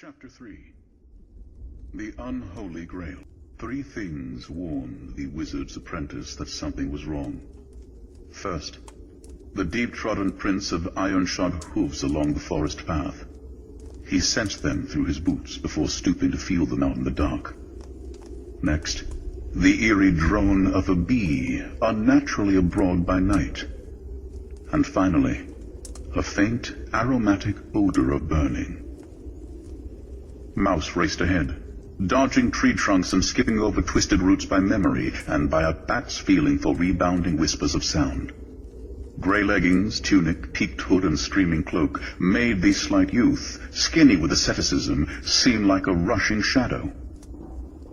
Chapter 3. The Unholy Grail. 3 things warned the wizard's apprentice that something was wrong. First, the deep-trodden prints of iron-shod hooves along the forest path. He sensed them through his boots before stooping to feel them out in the dark. Next, the eerie drone of a bee, unnaturally abroad by night. And finally, a faint, aromatic odor of burning. Mouse raced ahead, dodging tree trunks and skipping over twisted roots by memory and by a bat's feeling for rebounding whispers of sound. Gray leggings, tunic, peaked hood, and streaming cloak made the slight youth, skinny with asceticism, seem like a rushing shadow.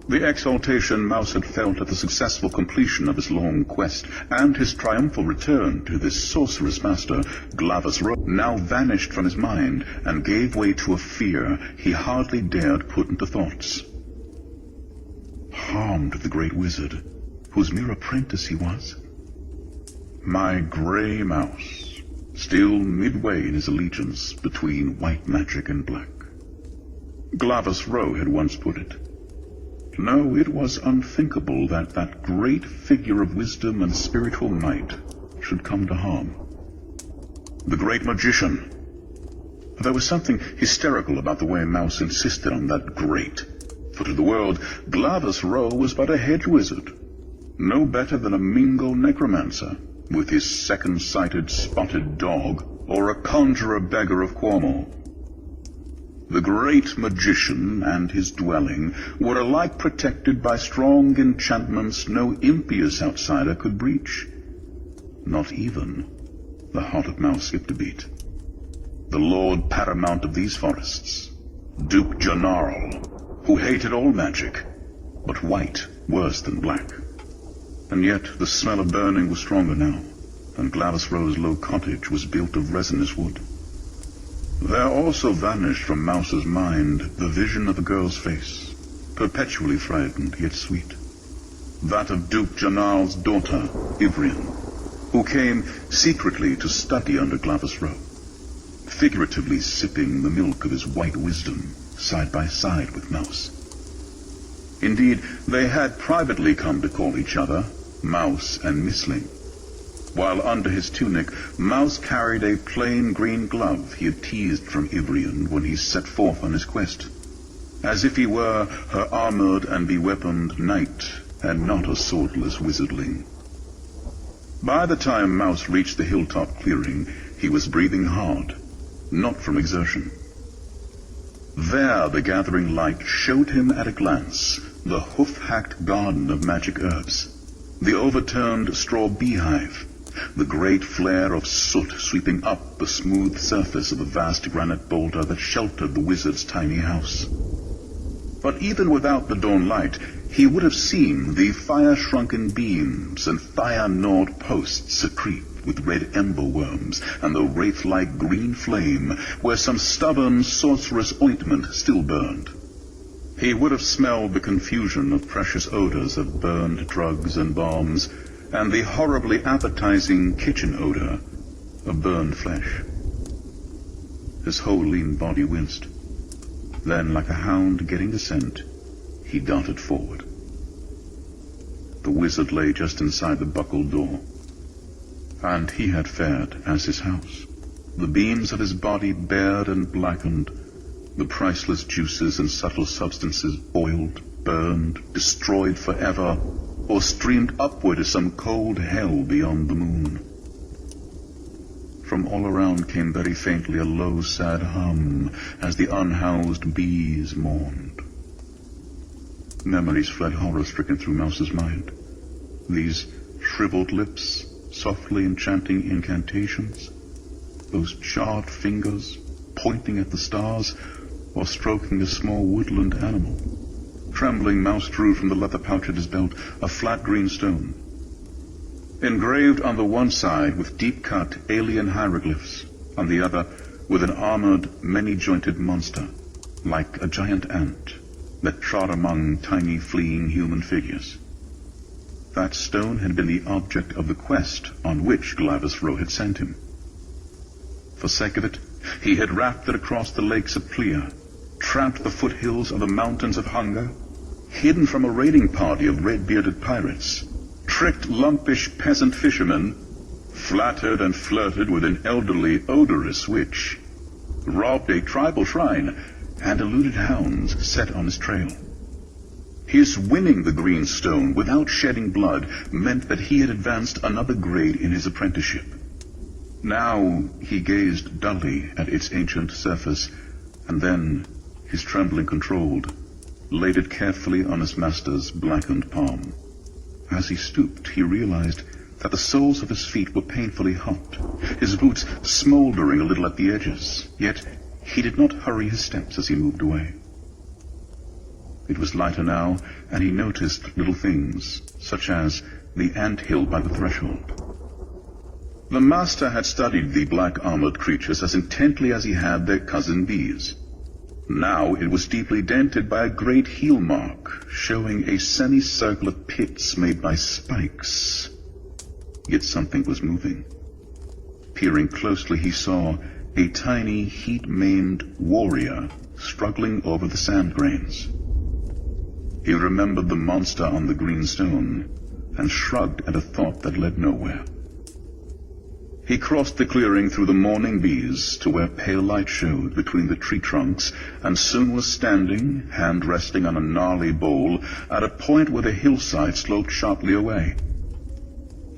The exaltation Mouse had felt at the successful completion of his long quest and his triumphal return to this sorceress master, Glavas Row, now vanished from his mind and gave way to a fear he hardly dared put into thoughts. Harm to the great wizard, whose mere apprentice he was? My gray mouse, still midway in his allegiance between white magic and black. Glavas Row had once put it. No, it was unthinkable that that great figure of wisdom and spiritual might should come to harm. The great magician. There was something hysterical about the way Mouse insisted on that great. For to the world, Glavas Row was but a hedge wizard, no better than a Mingo necromancer, with his second-sighted spotted dog, or a conjurer beggar of Cornwall. The great magician and his dwelling were alike protected by strong enchantments no impious outsider could breach. Not even the heart of Mouse skipped a beat. The lord paramount of these forests, Duke Janarl, who hated all magic, but white worse than black. And yet the smell of burning was stronger now, and Glavas Row's low cottage was built of resinous wood. There also vanished from Mouse's mind the vision of a girl's face, perpetually frightened yet sweet. That of Duke Janarl's daughter, Ivrian, who came secretly to study under Glavas Row, figuratively sipping the milk of his white wisdom side by side with Mouse. Indeed, they had privately come to call each other Mouse and Missling, while under his tunic, Mouse carried a plain green glove he had teased from Ivrian when he set forth on his quest, as if he were her armored and beweaponed knight, and not a swordless wizardling. By the time Mouse reached the hilltop clearing, he was breathing hard, not from exertion. There the gathering light showed him at a glance the hoof-hacked garden of magic herbs, the overturned straw beehive, the great flare of soot sweeping up the smooth surface of the vast granite boulder that sheltered the wizard's tiny house. But even without the dawn light, he would have seen the fire-shrunken beams and fire-gnawed posts secrete with red ember worms and the wraith-like green flame where some stubborn sorcerous ointment still burned. He would have smelled the confusion of precious odors of burned drugs and bombs, and the horribly appetizing kitchen odor of burned flesh. His whole lean body winced. Then, like a hound getting the scent, he darted forward. The wizard lay just inside the buckled door, and he had fared as his house. The beams of his body bared and blackened, the priceless juices and subtle substances boiled, burned, destroyed forever, or streamed upward as some cold hell beyond the moon. From all around came very faintly a low, sad hum as the unhoused bees mourned. Memories fled horror-stricken through Mouse's mind. These shriveled lips, softly enchanting incantations, those charred fingers pointing at the stars or stroking a small woodland animal. Trembling, Mouse drew from the leather pouch at his belt a flat green stone, engraved on the one side with deep-cut alien hieroglyphs, on the other with an armored, many-jointed monster, like a giant ant, that trod among tiny, fleeing human figures. That stone had been the object of the quest on which Glavas Row had sent him. For sake of it, he had wrapped it across the lakes of Plea, tramped the foothills of the mountains of hunger, hidden from a raiding party of red-bearded pirates, tricked lumpish peasant fishermen, flattered and flirted with an elderly, odorous witch, robbed a tribal shrine, and eluded hounds set on his trail. His winning the green stone without shedding blood meant that he had advanced another grade in his apprenticeship. Now he gazed dully at its ancient surface, and then, his trembling controlled, laid it carefully on his master's blackened palm. As he stooped, he realized that the soles of his feet were painfully hot, his boots smoldering a little at the edges, yet he did not hurry his steps as he moved away. It was lighter now, and he noticed little things, such as the ant-hill by the threshold. The master had studied the black-armored creatures as intently as he had their cousin bees. Now it was deeply dented by a great heel mark, showing a semicircle of pits made by spikes. Yet something was moving. Peering closely, he saw a tiny, heat-maimed warrior struggling over the sand grains. He remembered the monster on the green stone, and shrugged at a thought that led nowhere. He crossed the clearing through the morning bees to where pale light showed between the tree trunks, and soon was standing, hand resting on a gnarly bole, at a point where the hillside sloped sharply away.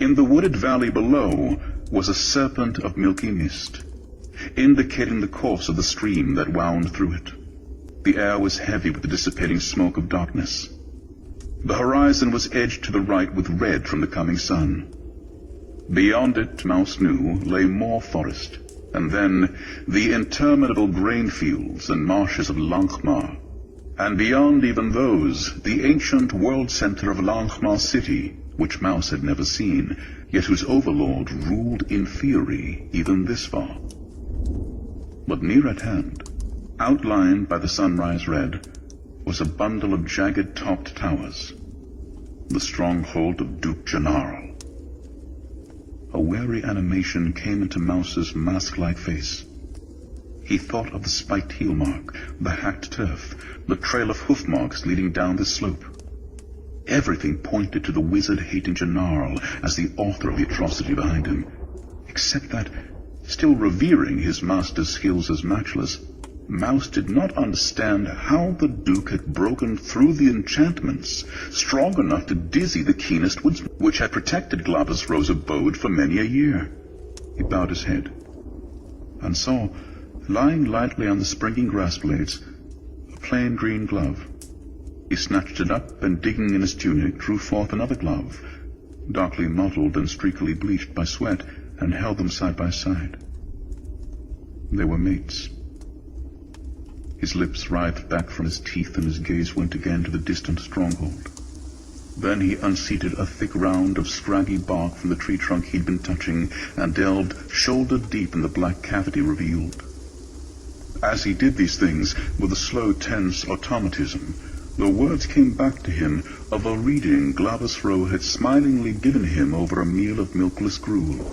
In the wooded valley below was a serpent of milky mist, indicating the course of the stream that wound through it. The air was heavy with the dissipating smoke of darkness. The horizon was edged to the right with red from the coming sun. Beyond it, Mouse knew, lay more forest, and then the interminable grain fields and marshes of Lankhmar, and beyond even those, the ancient world center of Lankhmar City, which Mouse had never seen, yet whose overlord ruled in theory even this far. But near at hand, outlined by the sunrise red, was a bundle of jagged-topped towers, the stronghold of Duke Janarl. A wary animation came into Mouse's mask-like face. He thought of the spiked heel mark, the hacked turf, the trail of hoof marks leading down the slope. Everything pointed to the wizard-hating Janarl as the author of the atrocity behind him, except that, still revering his master's skills as matchless, Mouse did not understand how the Duke had broken through the enchantments, strong enough to dizzy the keenest woodsman, which had protected Glabasro's abode for many a year. He bowed his head, and saw, lying lightly on the springing grass blades, a plain green glove. He snatched it up, and digging in his tunic, drew forth another glove, darkly mottled and streakily bleached by sweat, and held them side by side. They were mates. His lips writhed back from his teeth, and his gaze went again to the distant stronghold. Then he unseated a thick round of scraggy bark from the tree trunk he'd been touching, and delved shoulder deep in the black cavity revealed. As he did these things, with a slow, tense automatism, the words came back to him of a reading Glabasro had smilingly given him over a meal of milkless gruel.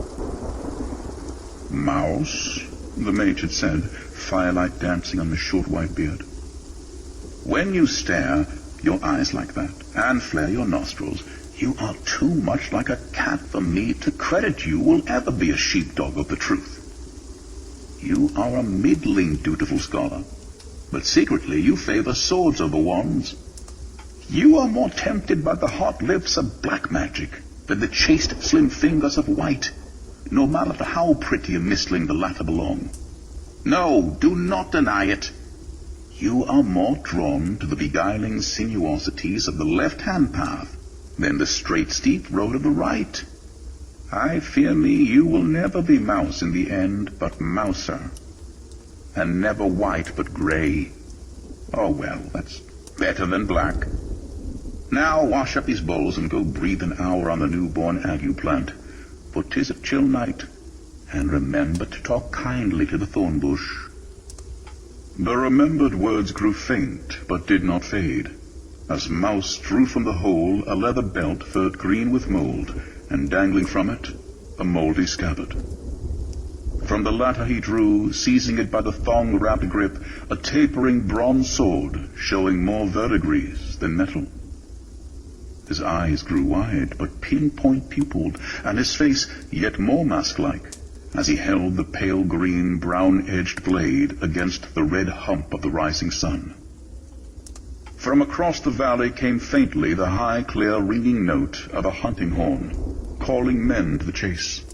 "Mouse," the mage had said, firelight dancing on his short white beard. "When you stare your eyes like that, and flare your nostrils, you are too much like a cat for me to credit you will ever be a sheepdog of the truth. You are a middling dutiful scholar, but secretly you favor swords over wands. You are more tempted by the hot lips of black magic than the chaste slim fingers of white, no matter how pretty a mistling the latter belong. No, do not deny it. You are more drawn to the beguiling sinuosities of the left-hand path than the straight, steep road of the right. I fear me you will never be Mouse in the end, but Mouser. And never white, but gray. Oh, well, that's better than black. Now wash up these bowls and go breathe an hour on the newborn ague plant, for 'tis a chill night. And remember to talk kindly to the thorn bush." The remembered words grew faint, but did not fade, as Mouse drew from the hole a leather belt furred green with mold, and dangling from it, a moldy scabbard. From the latter he drew, seizing it by the thong-wrapped grip, a tapering bronze sword, showing more verdigris than metal. His eyes grew wide, but pinpoint pupiled, and his face yet more mask-like, as he held the pale green, brown-edged blade against the red hump of the rising sun. From across the valley came faintly the high, clear, ringing note of a hunting horn, calling men to the chase.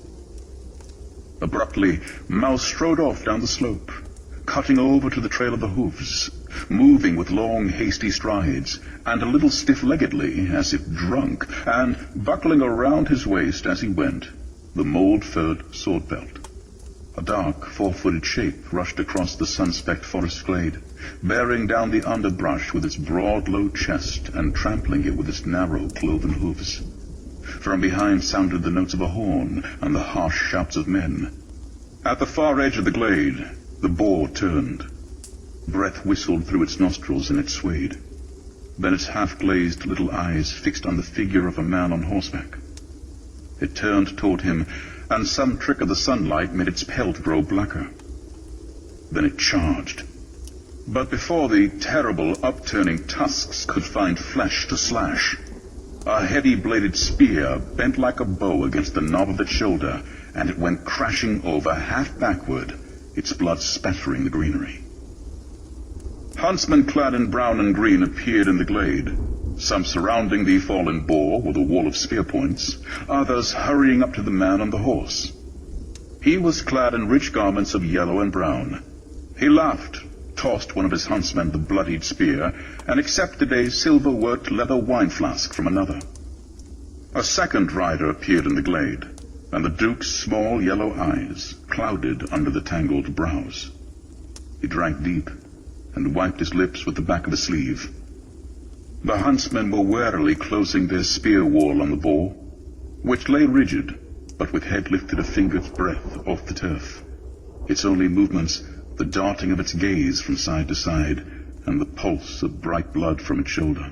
Abruptly, Mouse strode off down the slope, cutting over to the trail of the hoofs, moving with long, hasty strides, and a little stiff-leggedly, as if drunk, and buckling around his waist as he went, the mold-furred sword belt. A dark, four-footed shape rushed across the sun-specked forest glade, bearing down the underbrush with its broad, low chest and trampling it with its narrow, cloven hoofs. From behind sounded the notes of a horn and the harsh shouts of men. At the far edge of the glade, the boar turned. Breath whistled through its nostrils and it swayed. Then its half-glazed little eyes fixed on the figure of a man on horseback. It turned toward him, and some trick of the sunlight made its pelt grow blacker. Then it charged. But before the terrible upturning tusks could find flesh to slash, a heavy-bladed spear bent like a bow against the knob of its shoulder, and it went crashing over, half backward, its blood spattering the greenery. Huntsmen clad in brown and green appeared in the glade, some surrounding the fallen boar with a wall of spear points, others hurrying up to the man on the horse. He was clad in rich garments of yellow and brown. He laughed, tossed one of his huntsmen the bloodied spear, and accepted a silver-worked leather wine flask from another. A second rider appeared in the glade, and the Duke's small yellow eyes clouded under the tangled brows. He drank deep, and wiped his lips with the back of his sleeve. The huntsmen were warily closing their spear wall on the boar, which lay rigid, but with head lifted a finger's breadth off the turf. Its only movements, the darting of its gaze from side to side, and the pulse of bright blood from its shoulder.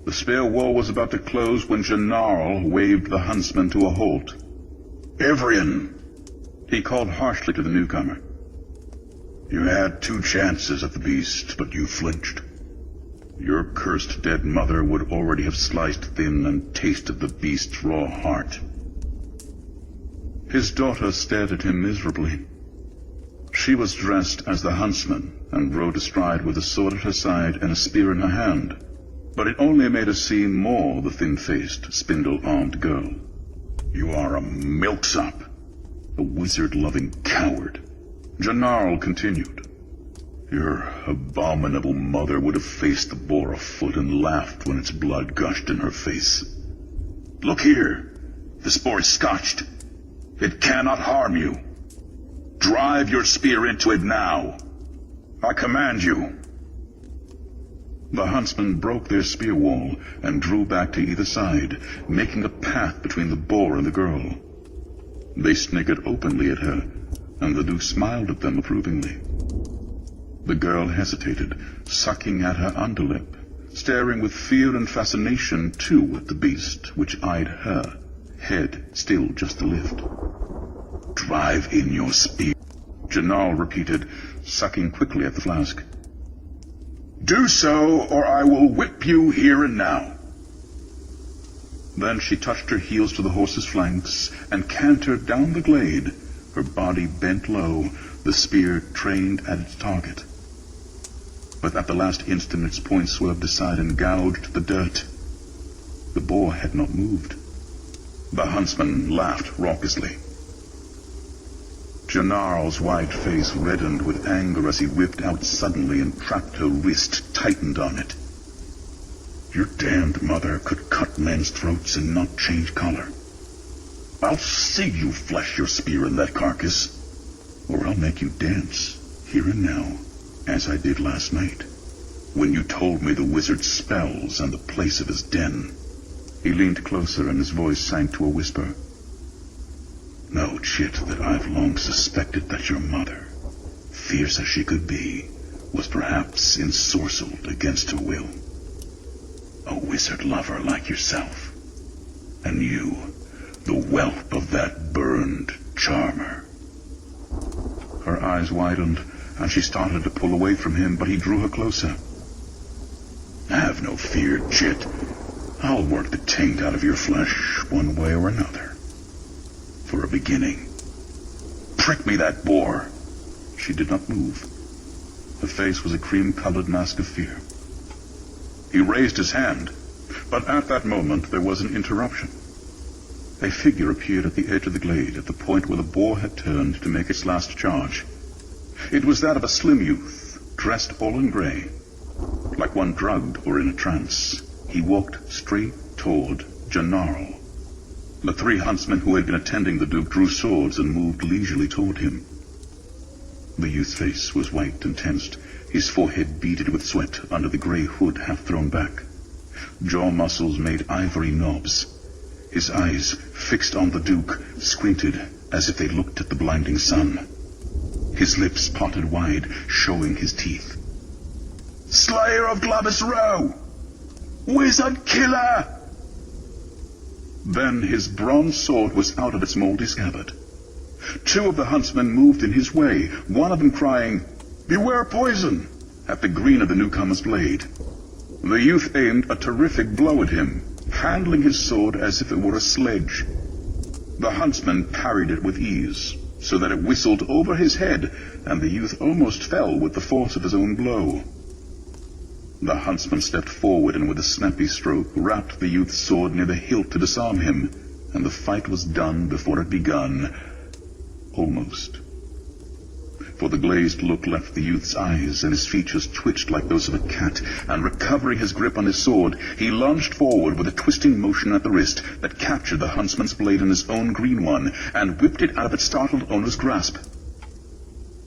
The spear wall was about to close when Gennarl waved the huntsman to a halt. "Ivrian!" he called harshly to the newcomer. "You had 2 chances at the beast, but you flinched. Your cursed dead mother would already have sliced thin and tasted the beast's raw heart." His daughter stared at him miserably. She was dressed as the huntsman, and rode astride with a sword at her side and a spear in her hand, but it only made her seem more the thin-faced, spindle-armed girl. "You are a milksop, a wizard-loving coward," Gennarl continued. "Your abominable mother would have faced the boar afoot and laughed when its blood gushed in her face. Look here, this boar is scotched. It cannot harm you. Drive your spear into it now. I command you." The huntsmen broke their spear wall and drew back to either side, making a path between the boar and the girl. They snickered openly at her, and the Duke smiled at them approvingly. The girl hesitated, sucking at her underlip, staring with fear and fascination, too, at the beast, which eyed her, head still just a lift. "Drive in your spear," Gennarl repeated, sucking quickly at the flask. "Do so, or I will whip you here and now." Then she touched her heels to the horse's flanks and cantered down the glade, her body bent low, the spear trained at its target. But at the last instant its point swerved aside and gouged the dirt. The boar had not moved. The huntsman laughed raucously. Gennarl's white face reddened with anger as he whipped out suddenly and trapped her wrist, tightened on it. "Your damned mother could cut men's throats and not change color. I'll see you flesh your spear in that carcass, or I'll make you dance, here and now, as I did last night, when you told me the wizard's spells and the place of his den." He leaned closer and his voice sank to a whisper. "Know, Chit, that I've long suspected that your mother, fierce as she could be, was perhaps ensorcelled against her will. A wizard lover like yourself, and you, the whelp of that burned charmer, Her eyes widened, and she started to pull away from him, but he drew her closer. Have no fear, Chit. I'll work the taint out of your flesh one way or another. For a beginning. Prick me that boar. She did not move. Her face was a cream-colored mask of fear. He raised his hand, but at that moment there was an interruption. A figure appeared at the edge of the glade, at the point where the boar had turned to make its last charge. It was that of a slim youth, dressed all in gray. Like one drugged or in a trance, he walked straight toward Gennaro. The three huntsmen who had been attending the Duke drew swords and moved leisurely toward him. The youth's face was white and tensed, his forehead beaded with sweat under the gray hood half thrown back. Jaw muscles made ivory knobs. His eyes, fixed on the Duke, squinted as if they looked at the blinding sun. His lips parted wide, showing his teeth. Slayer of Glavis Row! Wizard killer! Then his bronze sword was out of its moldy scabbard. Two of the huntsmen moved in his way, one of them crying, Beware poison! At the green of the newcomer's blade. The youth aimed a terrific blow at him, handling his sword as if it were a sledge. The huntsman parried it with ease, so that it whistled over his head, and the youth almost fell with the force of his own blow. The huntsman stepped forward and with a snappy stroke rapped the youth's sword near the hilt to disarm him, and the fight was done before it begun. Almost. For the glazed look left the youth's eyes, and his features twitched like those of a cat, and recovering his grip on his sword, he lunged forward with a twisting motion at the wrist that captured the huntsman's blade in his own green one, and whipped it out of its startled owner's grasp.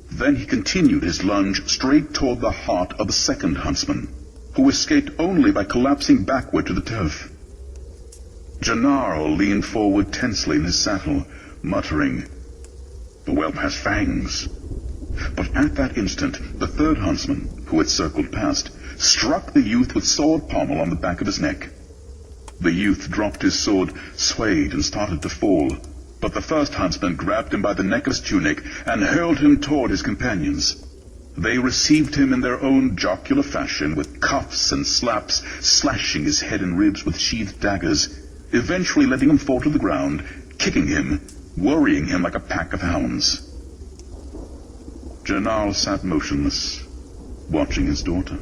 Then he continued his lunge straight toward the heart of the second huntsman, who escaped only by collapsing backward to the turf. Gennaro leaned forward tensely in his saddle, muttering, The whelp has fangs. But at that instant, the third huntsman, who had circled past, struck the youth with sword pommel on the back of his neck. The youth dropped his sword, swayed, and started to fall, but the first huntsman grabbed him by the neck of his tunic and hurled him toward his companions. They received him in their own jocular fashion, with cuffs and slaps, slashing his head and ribs with sheathed daggers, eventually letting him fall to the ground, kicking him, worrying him like a pack of hounds. Gennaro sat motionless, watching his daughter.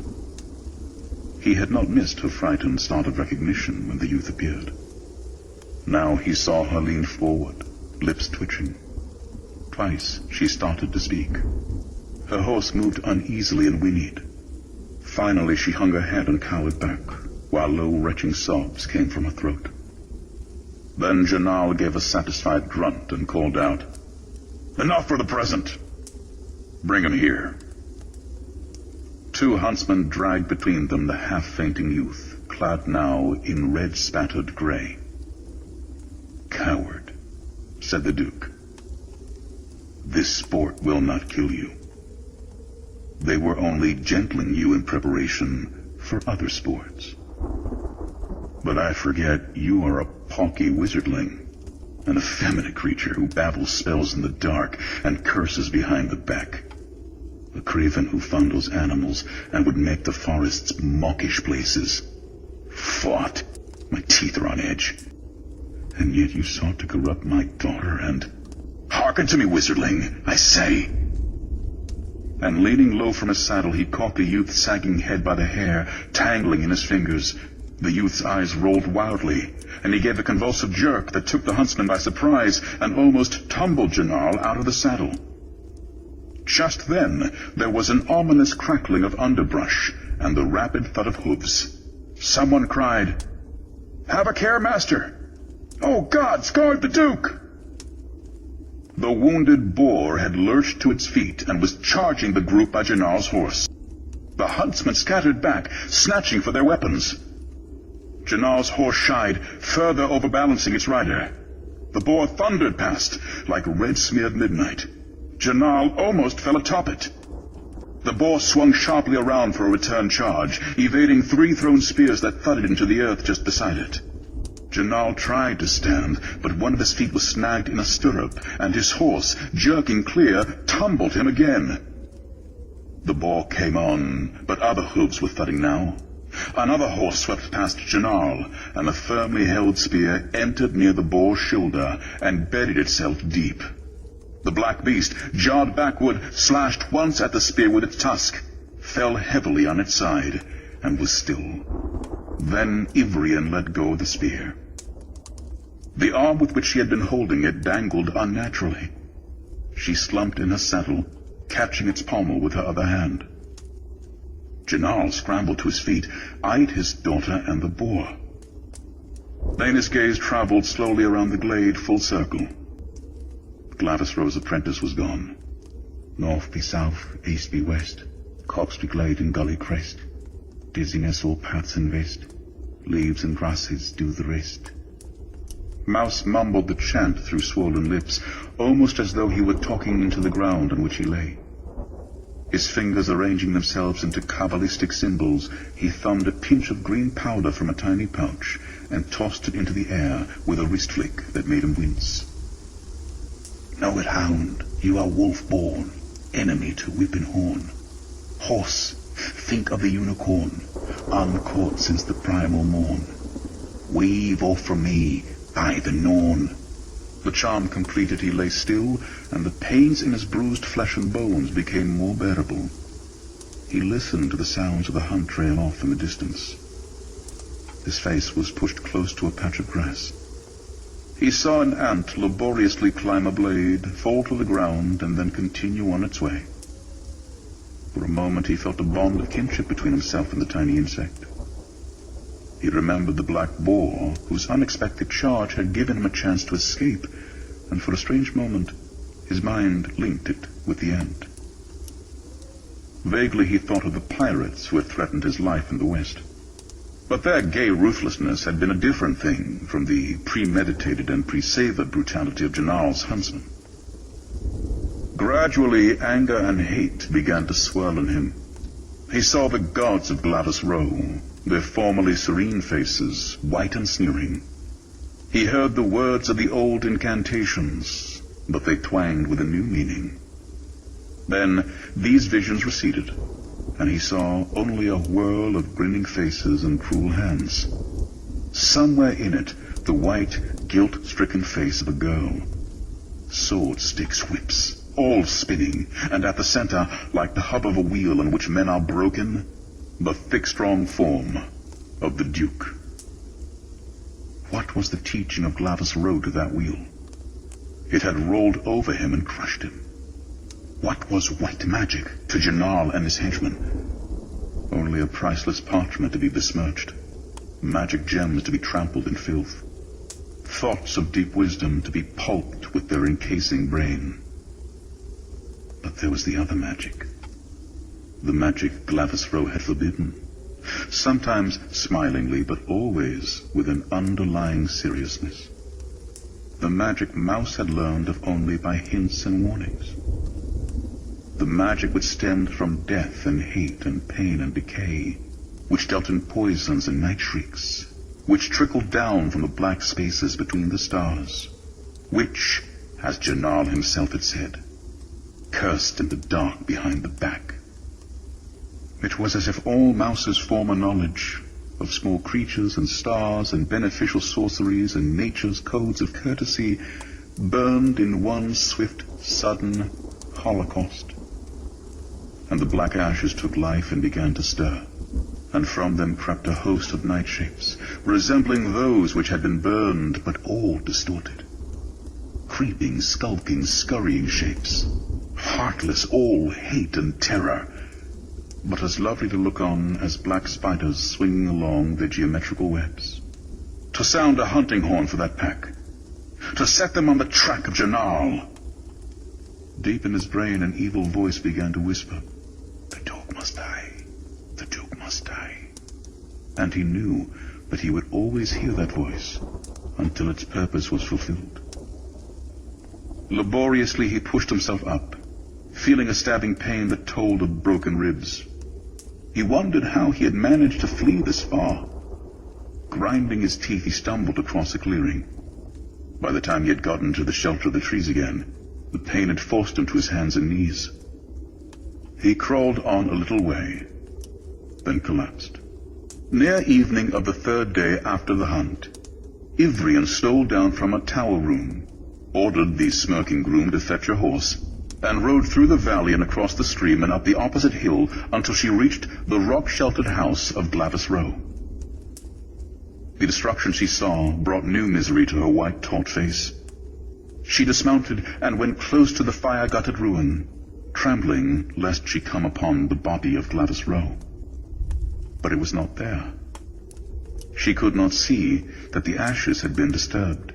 He had not missed her frightened start of recognition when the youth appeared. Now he saw her lean forward, lips twitching. Twice she started to speak. Her horse moved uneasily and whinnied. Finally she hung her head and cowered back, while low retching sobs came from her throat. Then Gennaro gave a satisfied grunt and called out, Enough for the present! Bring him here. Two huntsmen dragged between them the half-fainting youth, clad now in red-spattered gray. Coward, said the Duke. This sport will not kill you. They were only gentling you in preparation for other sports. But I forget you are a pawky wizardling, an effeminate creature who babbles spells in the dark and curses behind the back. A craven who fondles animals and would make the forests mawkish places. Fought. My teeth are on edge. And yet you sought to corrupt my daughter and... Hearken to me, wizardling, I say. And leaning low from his saddle, he caught the youth's sagging head by the hair, tangling in his fingers. The youth's eyes rolled wildly, and he gave a convulsive jerk that took the huntsman by surprise and almost tumbled Gennaro out of the saddle. Just then, there was an ominous crackling of underbrush and the rapid thud of hooves. Someone cried, Have a care, master! Oh, gods, guard the Duke! The wounded boar had lurched to its feet and was charging the group by Gennaro's horse. The huntsmen scattered back, snatching for their weapons. Gennaro's horse shied, further overbalancing its rider. The boar thundered past, like red-smeared midnight. Gennaro almost fell atop it. The boar swung sharply around for a return charge, evading three thrown spears that thudded into the earth just beside it. Janal tried to stand, but one of his feet was snagged in a stirrup, and his horse, jerking clear, tumbled him again. The boar came on, but other hooves were thudding now. Another horse swept past Janal, and the firmly held spear entered near the boar's shoulder and bedded itself deep. The black beast jarred backward, slashed once at the spear with its tusk, fell heavily on its side, and was still. Then Ivrian let go of the spear. The arm with which she had been holding it dangled unnaturally. She slumped in her saddle, catching its pommel with her other hand. Janal scrambled to his feet, eyed his daughter and the boar. Then his gaze traveled slowly around the glade, full circle. Glavis Rowe's apprentice was gone. North be south, east be west, copse be glade and gully crest. Dizziness all paths invest, leaves and grasses do the rest. Mouse mumbled the chant through swollen lips, almost as though he were talking into the ground on which he lay. His fingers arranging themselves into Kabbalistic symbols, he thumbed a pinch of green powder from a tiny pouch and tossed it into the air with a wrist flick that made him wince. Know it, hound, you are wolf-born, enemy to whip and horn. Horse, think of the unicorn, uncaught since the primal morn. Weave off from me by the Norn. The charm completed, he lay still, and the pains in his bruised flesh and bones became more bearable. He listened to the sounds of the hunt trail off in the distance. His face was pushed close to a patch of grass. He saw an ant laboriously climb a blade, fall to the ground, and then continue on its way. For a moment he felt a bond of kinship between himself and the tiny insect. He remembered the black boar, whose unexpected charge had given him a chance to escape, and for a strange moment his mind linked it with the ant. Vaguely he thought of the pirates who had threatened his life in the west. But their gay ruthlessness had been a different thing from the premeditated and pre-savored brutality of Janal's huntsman. Gradually, anger and hate began to swirl in him. He saw the gods of Glavis Rowe, their formerly serene faces, white and sneering. He heard the words of the old incantations, but they twanged with a new meaning. Then these visions receded, and he saw only a whirl of grinning faces and cruel hands. Somewhere in it, the white, guilt-stricken face of a girl. Sword sticks, whips, all spinning, and at the center, like the hub of a wheel in which men are broken, the thick, strong form of the Duke. What was the teaching of Glavis Rowe to that wheel? It had rolled over him and crushed him. What was white magic to Janal and his henchmen? Only a priceless parchment to be besmirched, magic gems to be trampled in filth, thoughts of deep wisdom to be pulped with their encasing brain. But there was the other magic, the magic Glavis Rowe had forbidden, sometimes smilingly, but always with an underlying seriousness. The magic Mouse had learned of only by hints and warnings. The magic which stemmed from death and hate and pain and decay, which dealt in poisons and night shrieks, which trickled down from the black spaces between the stars, which, as Janal himself had said, cursed in the dark behind the back. It was as if all Mouse's former knowledge of small creatures and stars and beneficial sorceries and nature's codes of courtesy burned in one swift, sudden holocaust. And the black ashes took life and began to stir, and from them crept a host of night shapes, resembling those which had been burned, but all distorted. Creeping, skulking, scurrying shapes, heartless, all hate and terror, but as lovely to look on as black spiders swinging along their geometrical webs. To sound a hunting horn for that pack, to set them on the track of Janal. Deep in his brain an evil voice began to whisper, "The dog must die, the Duke must die." And he knew that he would always hear that voice until its purpose was fulfilled. Laboriously he pushed himself up, feeling a stabbing pain that told of broken ribs. He wondered how he had managed to flee this far. Grinding his teeth, he stumbled across a clearing. By the time he had gotten to the shelter of the trees again, the pain had forced him to his hands and knees. He crawled on a little way, then collapsed. Near evening of the third day after the hunt, Ivrian stole down from a tower room, ordered the smirking groom to fetch a horse, and rode through the valley and across the stream and up the opposite hill until she reached the rock-sheltered house of Glavis Row. The destruction she saw brought new misery to her white, taut face. She dismounted and went close to the fire-gutted ruin, trembling lest she come upon the body of Glavis Row. But it was not there. She could not see that the ashes had been disturbed,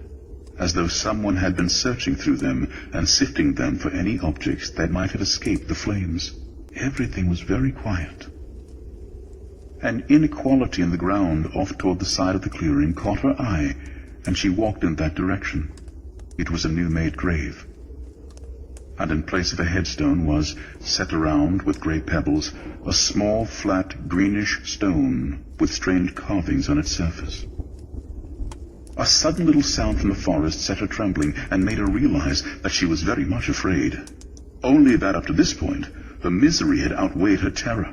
as though someone had been searching through them and sifting them for any objects that might have escaped the flames. Everything was very quiet. An inequality in the ground off toward the side of the clearing caught her eye, and she walked in that direction. It was a new-made grave, and in place of a headstone was, set around with grey pebbles, a small, flat, greenish stone with strange carvings on its surface. A sudden little sound from the forest set her trembling and made her realize that she was very much afraid. Only that up to this point, her misery had outweighed her terror.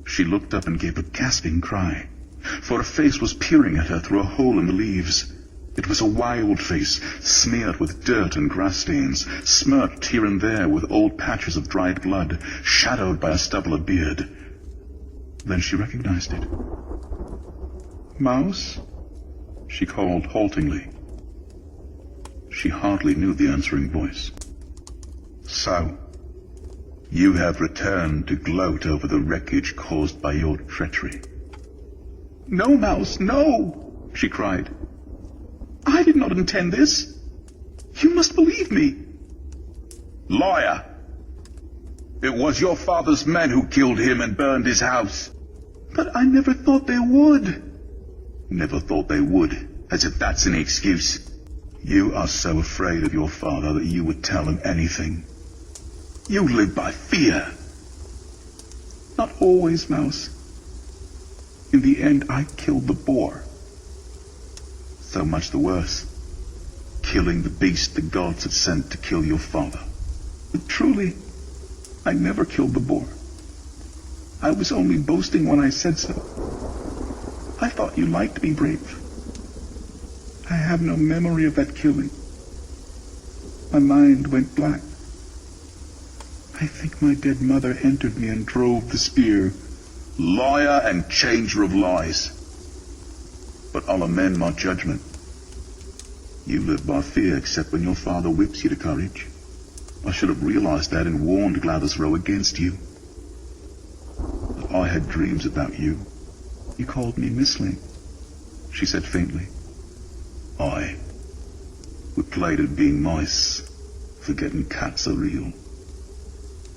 She looked up and gave a gasping cry, for a face was peering at her through a hole in the leaves. It was a wild face, smeared with dirt and grass stains, smirched here and there with old patches of dried blood, shadowed by a stubble of beard. Then she recognized it. "Mouse?" she called haltingly. She hardly knew the answering voice. "So, you have returned to gloat over the wreckage caused by your treachery." "No, Mouse, no!" she cried. "I did not intend this. You must believe me." "Liar! It was your father's men who killed him and burned his house." "But I never thought they would." "Never thought they would, as if that's any excuse. You are so afraid of your father that you would tell him anything. You live by fear." "Not always, Mouse. In the end, I killed the boar." "So much the worse. Killing the beast the gods had sent to kill your father." "But truly, I never killed the boar. I was only boasting when I said so. I thought you liked me brave. I have no memory of that killing. My mind went black. I think my dead mother entered me and drove the spear." "Liar and changer of lies. But I'll amend my judgment. You live by fear except when your father whips you to courage. I should have realized that and warned Glavis Row against you. But I had dreams about you." "You called me Missling," she said faintly. "Aye. We played at being mice, forgetting cats are real.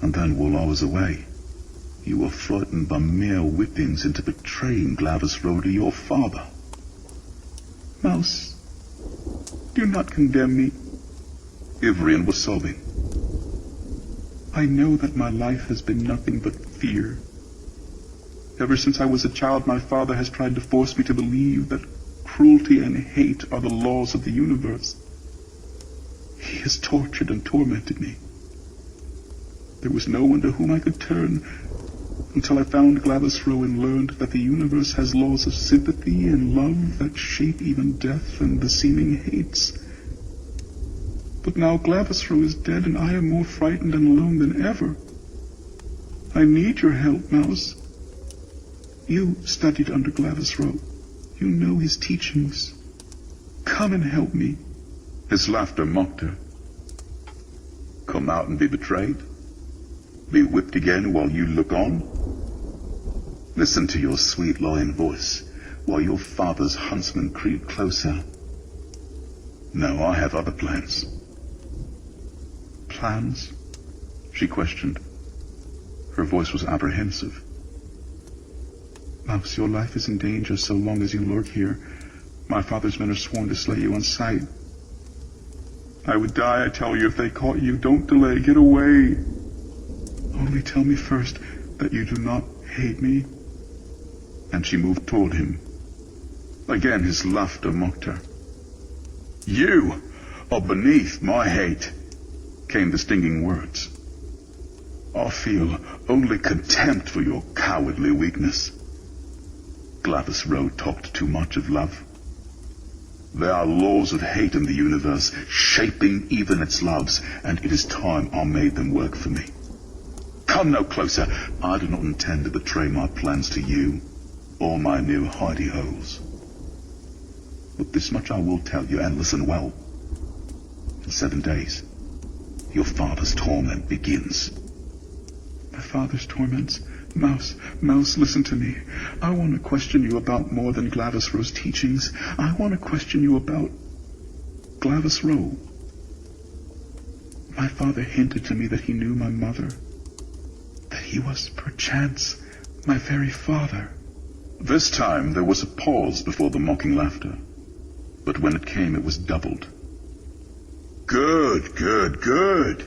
And then while I was away, you were frightened by mere whippings into betraying Glavis Row to your father." "Mouse, do not condemn me." Ivrian was sobbing. "I know that my life has been nothing but fear. Ever since I was a child, my father has tried to force me to believe that cruelty and hate are the laws of the universe. He has tortured and tormented me. There was no one to whom I could turn until I found Glavis Row and learned that the universe has laws of sympathy and love that shape even death and the seeming hates. But now Glavis Row is dead and I am more frightened and alone than ever. I need your help, Mouse. You studied under Glavis Row. You know his teachings. Come and help me." His laughter mocked her. "Come out and be betrayed? Be whipped again while you look on? Listen to your sweet lion voice while your father's huntsmen creep closer. No, I have other plans." "Plans?" she questioned. Her voice was apprehensive. "Mouse, your life is in danger so long as you lurk here. My father's men are sworn to slay you on sight." "I would die, I tell you, if they caught you. Don't delay. Get away." "Only tell me first that you do not hate me." And she moved toward him, Again his laughter mocked her. "You are beneath my hate," came the stinging words. "I feel only contempt for your cowardly weakness." Glavis Rowe talked too much of love. There are laws of hate in the universe, shaping even its loves, and it is time I made them work for me. Come no closer. I do not intend to betray my plans to you, or my new hidey-holes. But this much I will tell you, and listen well. In 7 days, your father's torment begins. My father's torments? Mouse, listen to me. I want to question you about more than Glavis Rowe's teachings. I want to question you about Glavis Rowe. My father hinted to me that he knew my mother, that he was, perchance, my very father. This time there was a pause before the mocking laughter, but when it came it was doubled. Good, good, good.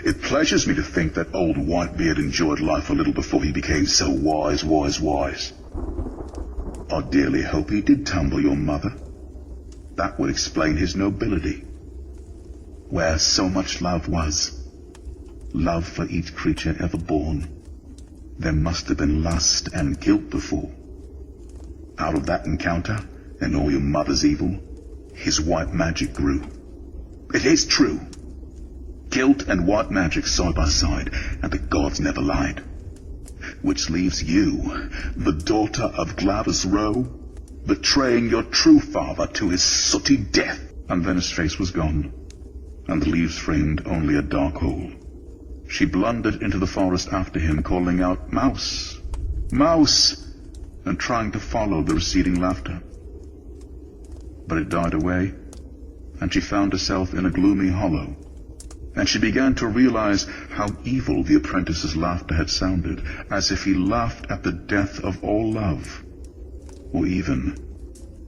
It pleasures me to think that old Whitebeard enjoyed life a little before he became so wise. I dearly hope he did tumble your mother. That would explain his nobility. Where so much love was, love for each creature ever born, there must have been lust and guilt before. Out of that encounter, and all your mother's evil, his white magic grew. It is true. Guilt and white magic side by side, and the gods never lied. Which leaves you, the daughter of Glavis Rowe, betraying your true father to his sooty death. And then his face was gone, and the leaves framed only a dark hole. She blundered into the forest after him, calling out, "Mouse! Mouse!" and trying to follow the receding laughter. But it died away, and she found herself in a gloomy hollow, and she began to realize how evil the apprentice's laughter had sounded, as if he laughed at the death of all love, or even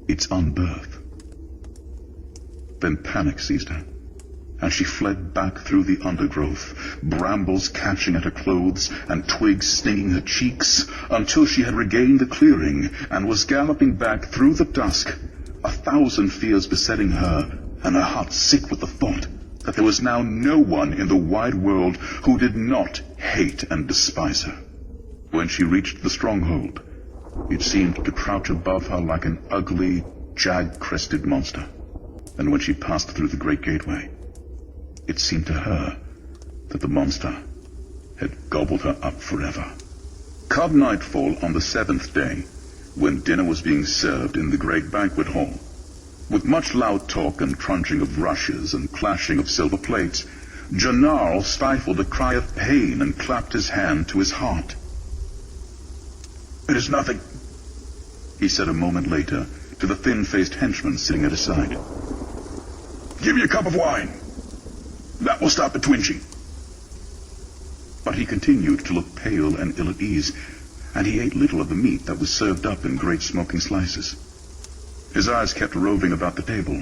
its unbirth. Then panic seized her, and she fled back through the undergrowth, brambles catching at her clothes and twigs stinging her cheeks, until she had regained the clearing and was galloping back through the dusk, 1,000 fears besetting her, and her heart sick with the thought that there was now no one in the wide world who did not hate and despise her. When she reached the stronghold, it seemed to crouch above her like an ugly, jag-crested monster, and when she passed through the great gateway, it seemed to her that the monster had gobbled her up forever. Come nightfall on the 7th day, when dinner was being served in the great banquet hall, with much loud talk and crunching of rushes and clashing of silver plates, Janarl stifled a cry of pain and clapped his hand to his heart. "It is nothing," he said a moment later to the thin-faced henchman sitting at his side. "Give me a cup of wine. That will stop the twinging." But he continued to look pale and ill at ease, and he ate little of the meat that was served up in great smoking slices. His eyes kept roving about the table,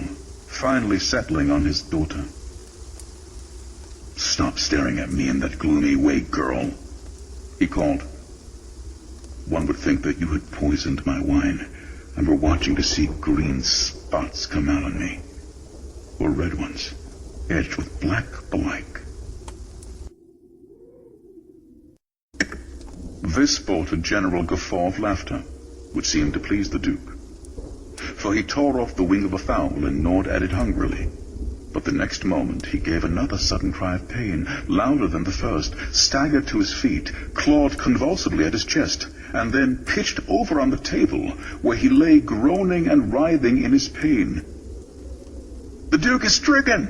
finally settling on his daughter. "Stop staring at me in that gloomy way, girl," he called. "One would think that you had poisoned my wine and were watching to see green spots come out on me, or red ones, edged with black alike." This brought a general guffaw of laughter, which seemed to please the Duke, for he tore off the wing of a fowl and gnawed at it hungrily. But the next moment he gave another sudden cry of pain, louder than the first, staggered to his feet, clawed convulsively at his chest, and then pitched over on the table, where he lay groaning and writhing in his pain. "The Duke is stricken!"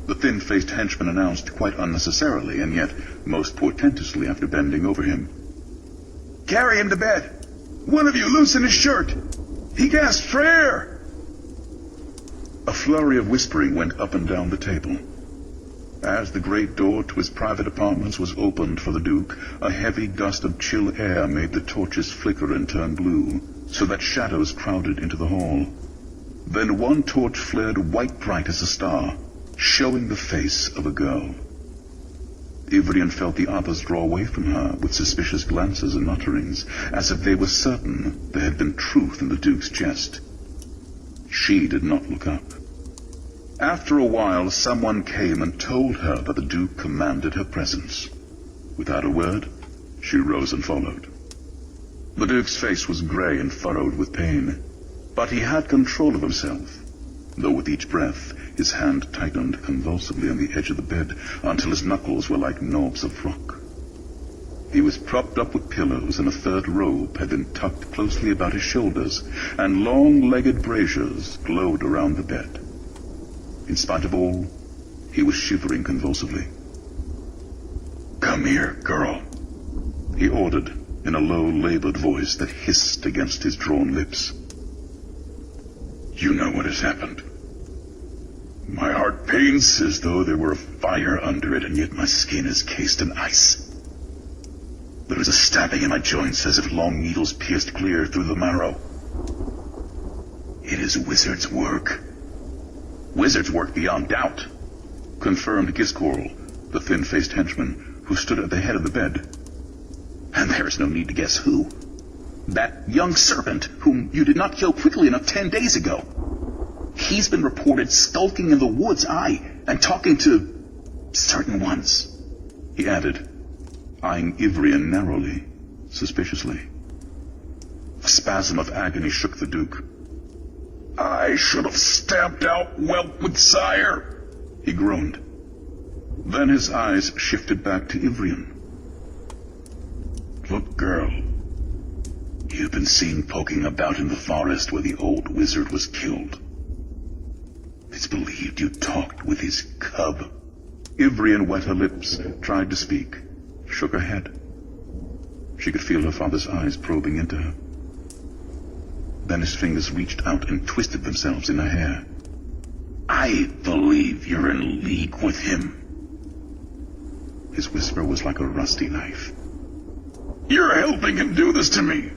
the thin-faced henchman announced, quite unnecessarily, and yet most portentously after bending over him. "Carry him to bed! One of you loosen his shirt! He gasps for air!" A flurry of whispering went up and down the table. As the great door to his private apartments was opened for the Duke, a heavy gust of chill air made the torches flicker and turn blue, so that shadows crowded into the hall. Then one torch flared white bright as a star, showing the face of a girl. Ivrian felt the others draw away from her with suspicious glances and mutterings, as if they were certain there had been truth in the Duke's jest. She did not look up. After a while, someone came and told her that the Duke commanded her presence. Without a word, she rose and followed. The Duke's face was gray and furrowed with pain, but he had control of himself, though with each breath his hand tightened convulsively on the edge of the bed until his knuckles were like knobs of rock. He was propped up with pillows, and a third robe had been tucked closely about his shoulders, and long-legged braziers glowed around the bed. In spite of all, he was shivering convulsively. "Come here, girl," he ordered in a low, labored voice that hissed against his drawn lips. "You know what has happened. My heart pains as though there were a fire under it, and yet my skin is cased in ice. There is a stabbing in my joints as if long needles pierced clear through the marrow. It is wizard's work." "Wizard's work beyond doubt," confirmed Giscorl, the thin-faced henchman who stood at the head of the bed. "And there is no need to guess who. That young serpent whom you did not kill quickly enough 10 days ago. He's been reported skulking in the woods, and talking to certain ones," he added, eyeing Ivrian narrowly, suspiciously. A spasm of agony shook the Duke. "I should have stamped out whelp with sire," he groaned. Then his eyes shifted back to Ivrian. "Look, girl, you've been seen poking about in the forest where the old wizard was killed. It's believed you talked with his cub." Ivrian wet her lips, tried to speak, shook her head. She could feel her father's eyes probing into her. Then his fingers reached out and twisted themselves in her hair. "I believe you're in league with him." His whisper was like a rusty knife. "You're helping him do this to me.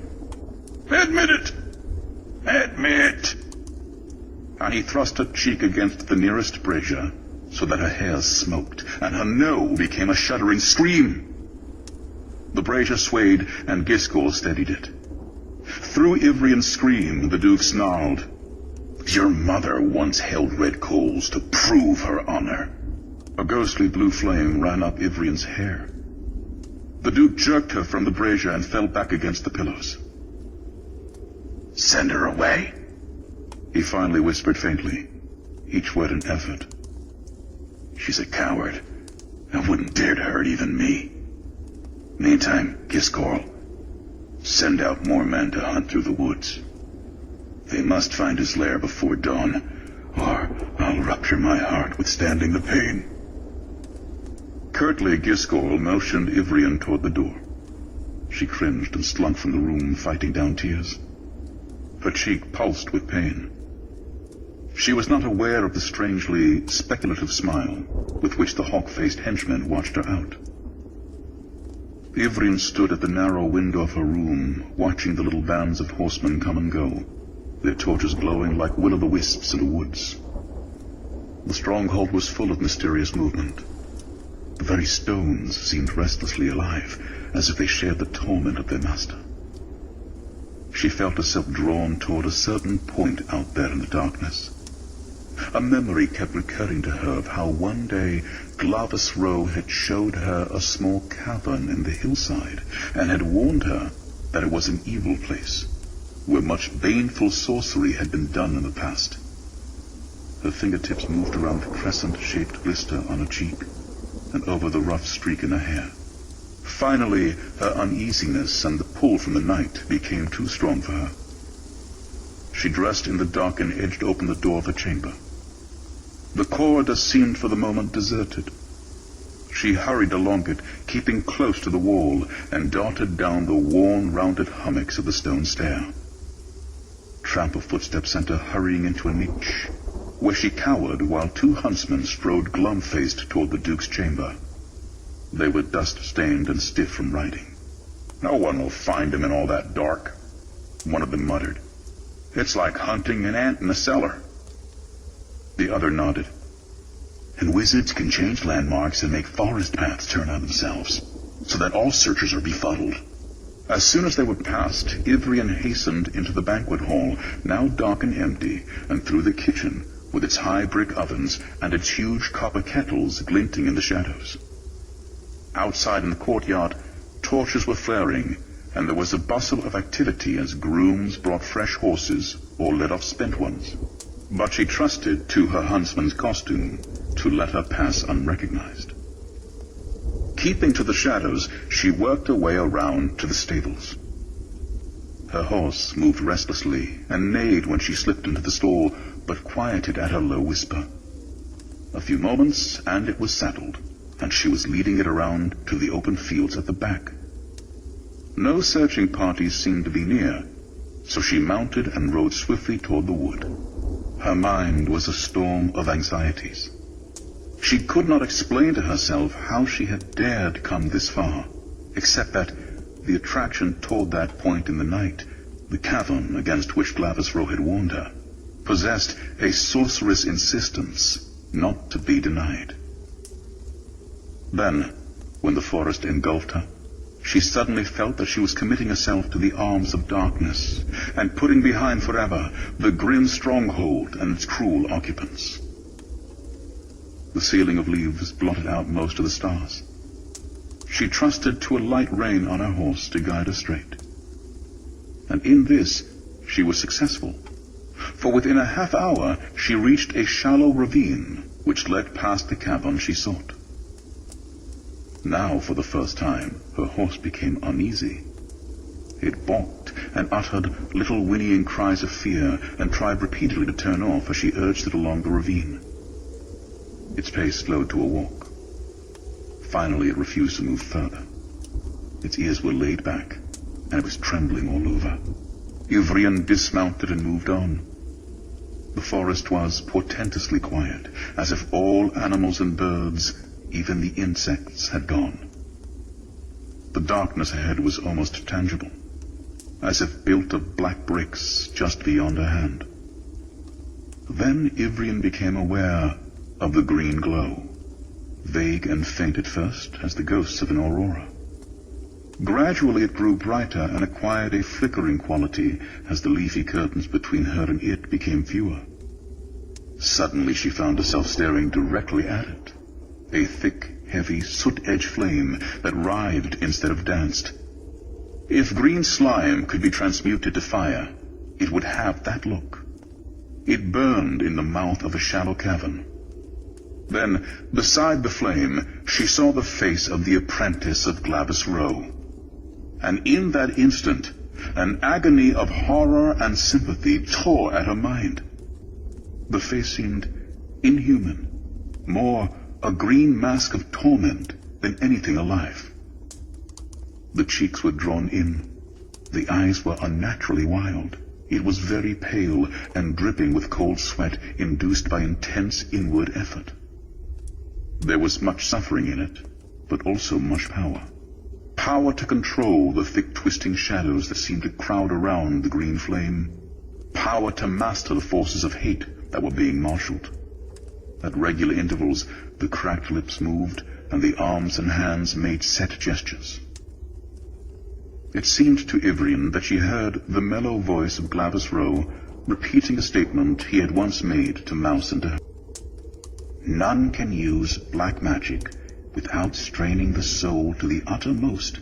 Admit it. Admit." And he thrust her cheek against the nearest brazier, so that her hair smoked, and her no became a shuddering scream. The brazier swayed, and Giscorl steadied it. Through Ivrian's scream, the Duke snarled, "Your mother once held red coals to prove her honor." A ghostly blue flame ran up Ivrian's hair. The Duke jerked her from the brazier and fell back against the pillows. "Send her away," he finally whispered faintly, each word an effort. "She's a coward. I wouldn't dare to hurt even me. Meantime, Giscorl, send out more men to hunt through the woods. They must find his lair before dawn, or I'll rupture my heart withstanding the pain." Curtly, Giscorl motioned Ivrian toward the door. She cringed and slunk from the room, fighting down tears. Her cheek pulsed with pain. She was not aware of the strangely speculative smile with which the hawk-faced henchman watched her out. Ivrian stood at the narrow window of her room, watching the little bands of horsemen come and go, their torches glowing like will-o'-the-wisps in the woods. The stronghold was full of mysterious movement. The very stones seemed restlessly alive, as if they shared the torment of their master. She felt herself drawn toward a certain point out there in the darkness. A memory kept recurring to her of how one day Glavis Rowe had showed her a small cavern in the hillside, and had warned her that it was an evil place, where much baneful sorcery had been done in the past. Her fingertips moved around the crescent-shaped blister on her cheek, and over the rough streak in her hair. Finally, her uneasiness and the pull from the night became too strong for her. She dressed in the dark and edged open the door of her chamber. The corridor seemed for the moment deserted. She hurried along it, keeping close to the wall, and darted down the worn, rounded hummocks of the stone stair. Tramp of footsteps sent her hurrying into a niche, where she cowered while 2 huntsmen strode glum-faced toward the Duke's chamber. They were dust-stained and stiff from riding. "No one will find him in all that dark," one of them muttered. "It's like hunting an ant in a cellar." The other nodded. And wizards can change landmarks and make forest paths turn on themselves, so that all searchers are befuddled. As soon as they were past, Ivrian hastened into the banquet hall, now dark and empty, and through the kitchen, with its high brick ovens and its huge copper kettles glinting in the shadows. Outside in the courtyard, torches were flaring, and there was a bustle of activity as grooms brought fresh horses or led off spent ones. But she trusted to her huntsman's costume to let her pass unrecognized. Keeping to the shadows, she worked her way around to the stables. Her horse moved restlessly and neighed when she slipped into the stall, but quieted at her low whisper. A few moments, and it was saddled, and she was leading it around to the open fields at the back. No searching parties seemed to be near, so she mounted and rode swiftly toward the wood. Her mind was a storm of anxieties. She could not explain to herself how she had dared come this far, except that the attraction toward that point in the night, the cavern against which Glavis Row had warned her, possessed a sorcerous insistence not to be denied. Then, when the forest engulfed her, she suddenly felt that she was committing herself to the arms of darkness and putting behind forever the grim stronghold and its cruel occupants. The ceiling of leaves blotted out most of the stars. She trusted to a light rein on her horse to guide her straight. And in this, she was successful. For within a half hour, she reached a shallow ravine which led past the cavern she sought. Now, for the first time, her horse became uneasy. It balked and uttered little whinnying cries of fear and tried repeatedly to turn off as she urged it along the ravine. Its pace slowed to a walk. Finally, it refused to move further. Its ears were laid back, and it was trembling all over. Ivrian dismounted and moved on. The forest was portentously quiet, as if all animals and birds, even the insects, had gone. The darkness ahead was almost tangible, as if built of black bricks just beyond her hand. Then Ivrian became aware of the green glow, vague and faint at first as the ghosts of an aurora. Gradually it grew brighter and acquired a flickering quality as the leafy curtains between her and it became fewer. Suddenly she found herself staring directly at it, a thick, heavy, soot-edged flame that writhed instead of danced. If green slime could be transmuted to fire, it would have that look. It burned in the mouth of a shallow cavern. Then, beside the flame, she saw the face of the apprentice of Glavis Row. And in that instant, an agony of horror and sympathy tore at her mind. The face seemed inhuman, more a green mask of torment than anything alive. The cheeks were drawn in. The eyes were unnaturally wild. It was very pale and dripping with cold sweat induced by intense inward effort. There was much suffering in it, but also much power. Power to control the thick twisting shadows that seemed to crowd around the green flame. Power to master the forces of hate that were being marshaled. At regular intervals, the cracked lips moved, and the arms and hands made set gestures. It seemed to Ivrian that she heard the mellow voice of Glavis Row repeating a statement he had once made to Mouse and to her. None can use black magic without straining the soul to the uttermost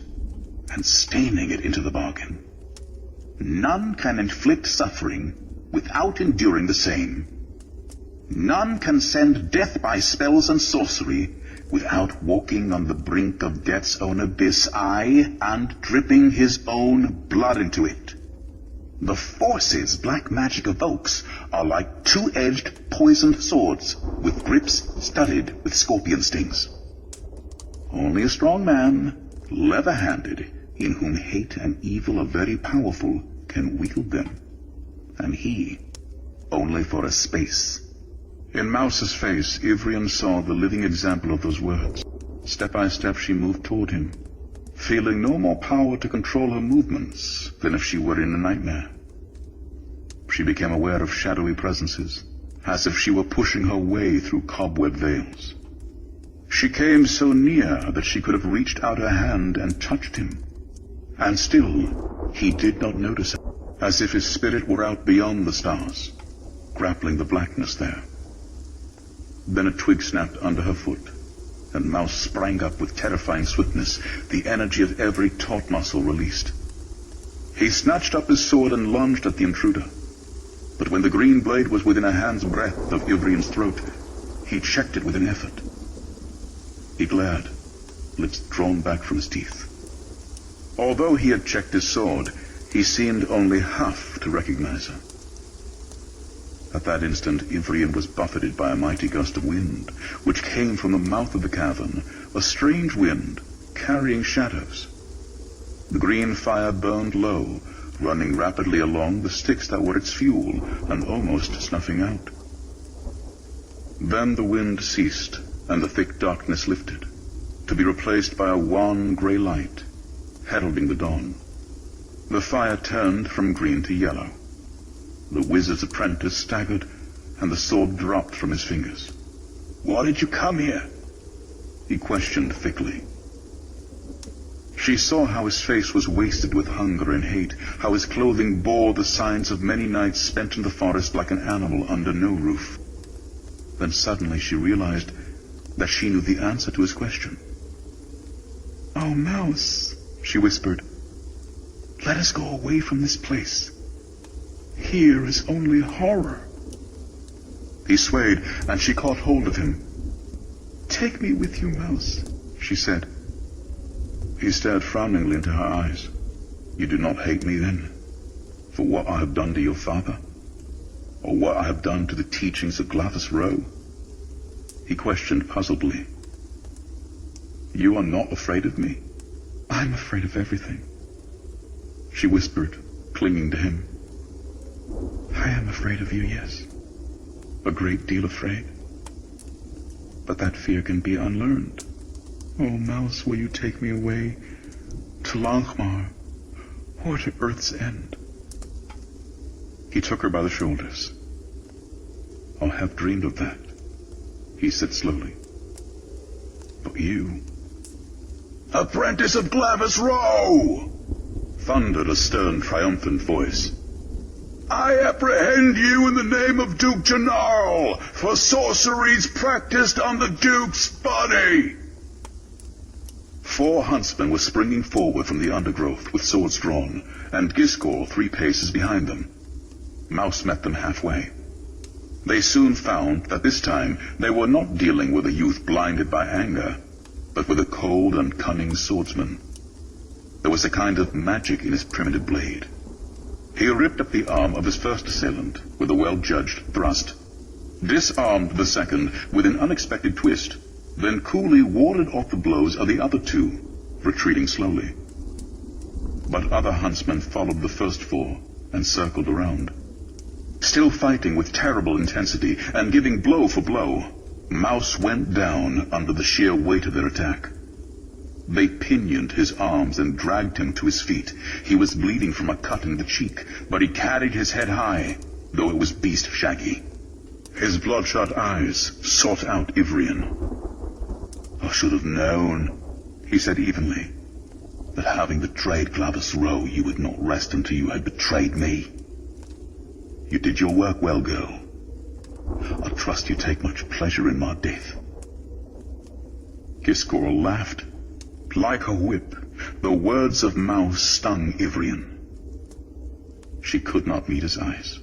and staining it into the bargain. None can inflict suffering without enduring the same. None can send death by spells and sorcery without walking on the brink of death's own abyss, aye, and dripping his own blood into it. The forces black magic evokes are like two-edged, poisoned swords with grips studded with scorpion stings. Only a strong man, leather-handed, in whom hate and evil are very powerful, can wield them. And he, only for a space. In Mouse's face, Ivrian saw the living example of those words. Step by step she moved toward him, feeling no more power to control her movements than if she were in a nightmare. She became aware of shadowy presences, as if she were pushing her way through cobweb veils. She came so near that she could have reached out her hand and touched him, and still he did not notice her, as if his spirit were out beyond the stars, grappling the blackness there. Then a twig snapped under her foot, and Mouse sprang up with terrifying swiftness, the energy of every taut muscle released. He snatched up his sword and lunged at the intruder, but when the green blade was within a hand's breadth of Ivrian's throat, he checked it with an effort. He glared, lips drawn back from his teeth. Although he had checked his sword, he seemed only half to recognize her. At that instant, Ivrian was buffeted by a mighty gust of wind, which came from the mouth of the cavern, a strange wind, carrying shadows. The green fire burned low, running rapidly along the sticks that were its fuel, and almost snuffing out. Then the wind ceased, and the thick darkness lifted, to be replaced by a wan gray light, heralding the dawn. The fire turned from green to yellow. The wizard's apprentice staggered, and the sword dropped from his fingers. "Why did you come here?" he questioned thickly. She saw how his face was wasted with hunger and hate, how his clothing bore the signs of many nights spent in the forest like an animal under no roof. Then suddenly she realized that she knew the answer to his question. "Oh, Mouse," she whispered, "let us go away from this place. Here is only horror." He swayed, and she caught hold of him. "Take me with you, Mouse," she said. He stared frowningly into her eyes. "You do not hate me, then, for what I have done to your father? Or what I have done to the teachings of Glavis Row?" He questioned puzzledly. "You are not afraid of me?" "I'm afraid of everything," she whispered, clinging to him. "I am afraid of you, yes. A great deal afraid. But that fear can be unlearned. Oh, Mouse, will you take me away to Lankhmar or to Earth's End?" He took her by the shoulders. "I have dreamed of that," he said slowly. "But you—" "Apprentice of Glavis Row!" thundered a stern, triumphant voice. "I apprehend you in the name of Duke Janarl for sorceries practiced on the Duke's body!" 4 huntsmen were springing forward from the undergrowth with swords drawn, and Giscor 3 paces behind them. Mouse met them halfway. They soon found that this time they were not dealing with a youth blinded by anger, but with a cold and cunning swordsman. There was a kind of magic in his primitive blade. He ripped up the arm of his first assailant with a well-judged thrust, disarmed the second with an unexpected twist, then coolly warded off the blows of the other 2, retreating slowly. But other huntsmen followed the first 4 and circled around. Still fighting with terrible intensity and giving blow for blow, Mouse went down under the sheer weight of their attack. They pinioned his arms and dragged him to his feet. He was bleeding from a cut in the cheek, but he carried his head high, though it was beast shaggy. His bloodshot eyes sought out Ivrian. "I should have known," he said evenly, "that having betrayed Glavis Row, you would not rest until you had betrayed me. You did your work well, girl. I trust you take much pleasure in my death." Giscor laughed. Like a whip, the words of Mouse stung Ivrian. She could not meet his eyes.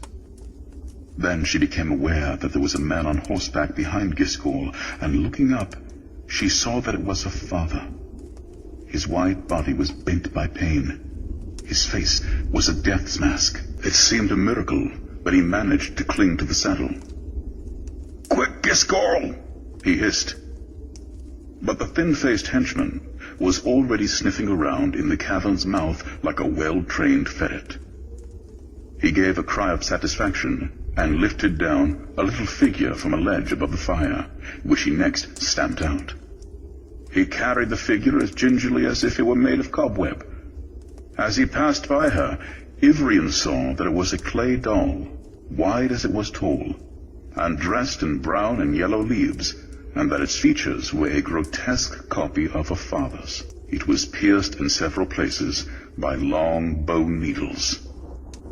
Then she became aware that there was a man on horseback behind Giscor, and looking up, she saw that it was her father. His white body was bent by pain. His face was a death's mask. It seemed a miracle that he managed to cling to the saddle. "Quick, Giscor!" he hissed. But the thin-faced henchman was already sniffing around in the cavern's mouth like a well-trained ferret. He gave a cry of satisfaction and lifted down a little figure from a ledge above the fire, which he next stamped out. He carried the figure as gingerly as if it were made of cobweb. As he passed by her, Ivrian saw that it was a clay doll, wide as it was tall, and dressed in brown and yellow leaves, and that its features were a grotesque copy of her father's. It was pierced in several places by long bone needles.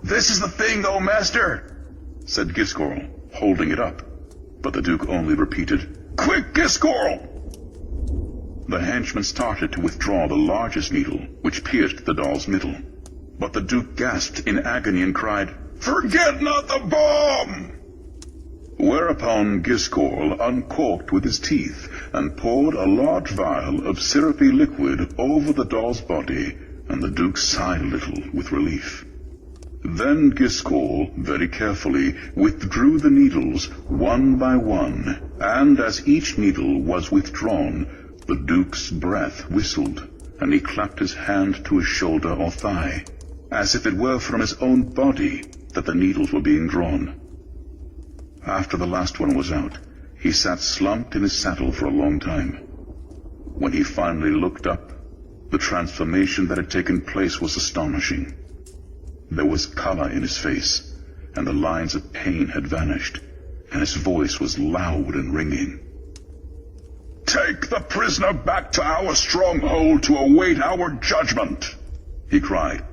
"This is the thing, O master," said Giscorl, holding it up. But the Duke only repeated, "Quick, Giscorl!" The henchman started to withdraw the largest needle, which pierced the doll's middle. But the Duke gasped in agony and cried, "Forget not the bomb!" Whereupon Giscorl uncorked with his teeth and poured a large vial of syrupy liquid over the doll's body, and the Duke sighed a little with relief. Then Giscorl very carefully withdrew the needles one by one, and as each needle was withdrawn, the Duke's breath whistled, and he clapped his hand to his shoulder or thigh, as if it were from his own body that the needles were being drawn. After the last one was out, he sat slumped in his saddle for a long time. When he finally looked up, the transformation that had taken place was astonishing. There was color in his face, and the lines of pain had vanished, and his voice was loud and ringing. "Take the prisoner back to our stronghold to await our judgment," he cried.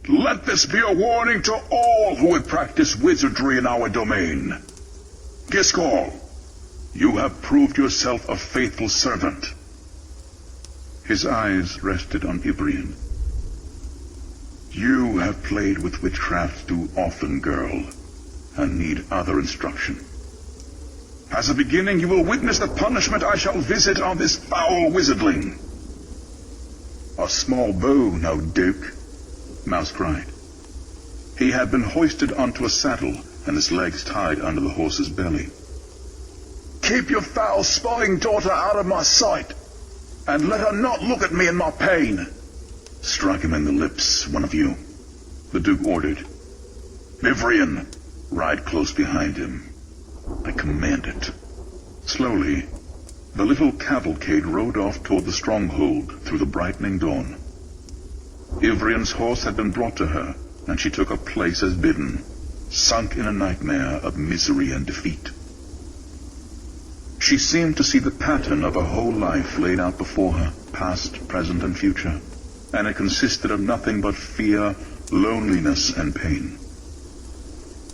"Let this be a warning to all who would practice wizardry in our domain. Giscorl, you have proved yourself a faithful servant." His eyes rested on Ibrian. "You have played with witchcraft too often, girl, and need other instruction. As a beginning, you will witness the punishment I shall visit on this foul wizardling." "A small bow, no Duke," Mouse cried. He had been hoisted onto a saddle and his legs tied under the horse's belly. "Keep your foul spying daughter out of my sight, and let her not look at me in my pain." "Strike him in the lips, one of you," the Duke ordered. "Ivrian, ride close behind him. I command it." Slowly, the little cavalcade rode off toward the stronghold through the brightening dawn. Ivrian's horse had been brought to her, and she took her place as bidden, sunk in a nightmare of misery and defeat. She seemed to see the pattern of her whole life laid out before her, past, present, and future, and it consisted of nothing but fear, loneliness, and pain.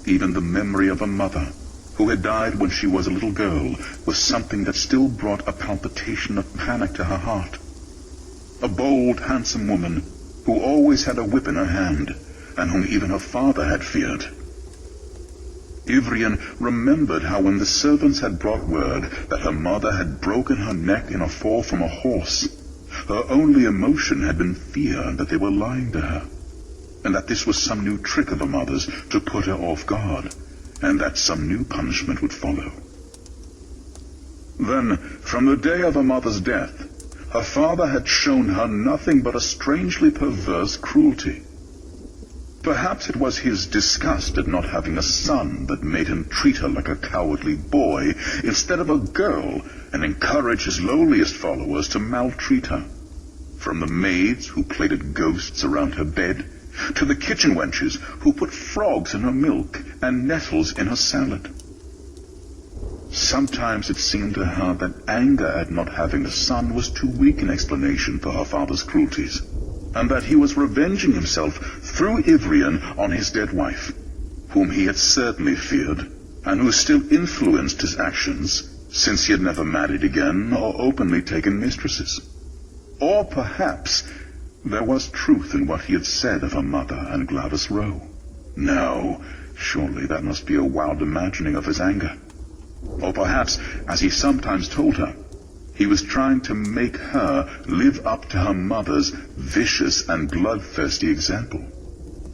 Even the memory of a mother, who had died when she was a little girl, was something that still brought a palpitation of panic to her heart. A bold, handsome woman, who always had a whip in her hand, and whom even her father had feared. Ivrian remembered how when the servants had brought word that her mother had broken her neck in a fall from a horse, her only emotion had been fear that they were lying to her, and that this was some new trick of her mother's to put her off guard, and that some new punishment would follow. Then, from the day of her mother's death, her father had shown her nothing but a strangely perverse cruelty. Perhaps it was his disgust at not having a son that made him treat her like a cowardly boy instead of a girl, and encourage his lowliest followers to maltreat her. From the maids who played at ghosts around her bed, to the kitchen wenches who put frogs in her milk and nettles in her salad. Sometimes it seemed to her that anger at not having a son was too weak an explanation for her father's cruelties, and that he was revenging himself through Ivrian on his dead wife, whom he had certainly feared, and who still influenced his actions, since he had never married again or openly taken mistresses. Or perhaps there was truth in what he had said of her mother and Gladys Rowe. No, surely that must be a wild imagining of his anger. Or perhaps, as he sometimes told her, he was trying to make her live up to her mother's vicious and bloodthirsty example,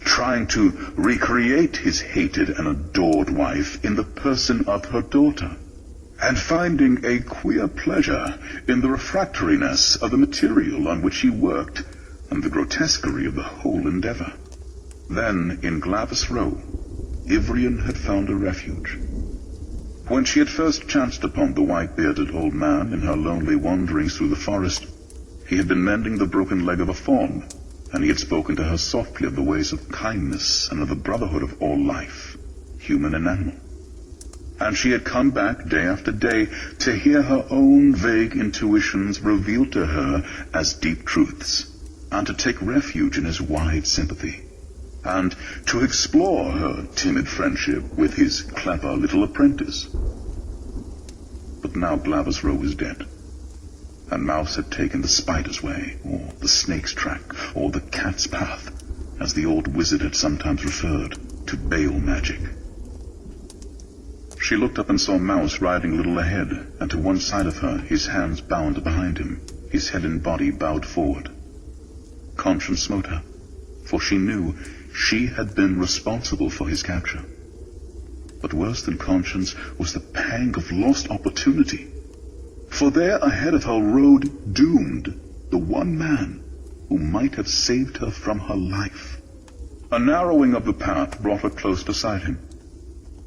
trying to recreate his hated and adored wife in the person of her daughter, and finding a queer pleasure in the refractoriness of the material on which he worked and the grotesquerie of the whole endeavor. Then, in Gladys Rowe, Ivrian had found a refuge. When she had first chanced upon the white-bearded old man in her lonely wanderings through the forest, he had been mending the broken leg of a fawn, and he had spoken to her softly of the ways of kindness and of the brotherhood of all life, human and animal. and she had come back day after day to hear her own vague intuitions revealed to her as deep truths, and to take refuge in his wide sympathy, and to explore her timid friendship with his clever little apprentice. But now Glavis Row was dead, and Mouse had taken the spider's way, or the snake's track, or the cat's path, as the old wizard had sometimes referred to Baal magic. She looked up and saw Mouse riding a little ahead, and to one side of her, his hands bound behind him, his head and body bowed forward. Conscience smote her, for she knew she had been responsible for his capture. But worse than conscience was the pang of lost opportunity. For there ahead of her rode doomed the one man who might have saved her from her life. A narrowing of the path brought her close beside him.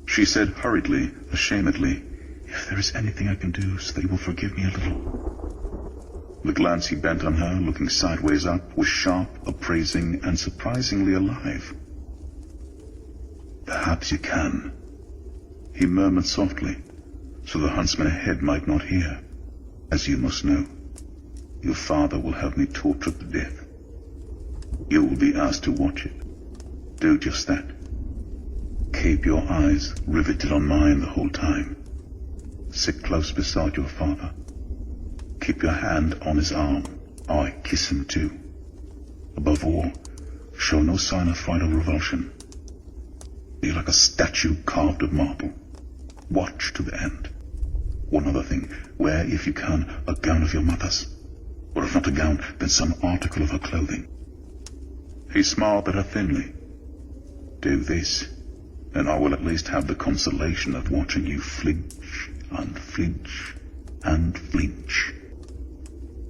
She said hurriedly, ashamedly, "If there is anything I can do so they will forgive me a little." The glance he bent on her, looking sideways up, was sharp, appraising, and surprisingly alive. "Perhaps you can," he murmured softly, so the huntsman ahead might not hear. "As you must know, your father will have me tortured to death. You will be asked to watch it. Do just that. Keep your eyes riveted on mine the whole time. Sit close beside your father. Keep your hand on his arm. I kiss him too. Above all, show no sign of fright or revulsion. Be like a statue carved of marble. Watch to the end. One other thing, wear, if you can, a gown of your mother's. Or if not a gown, then some article of her clothing." He smiled at her thinly. "Do this, and I will at least have the consolation of watching you flinch and flinch and flinch."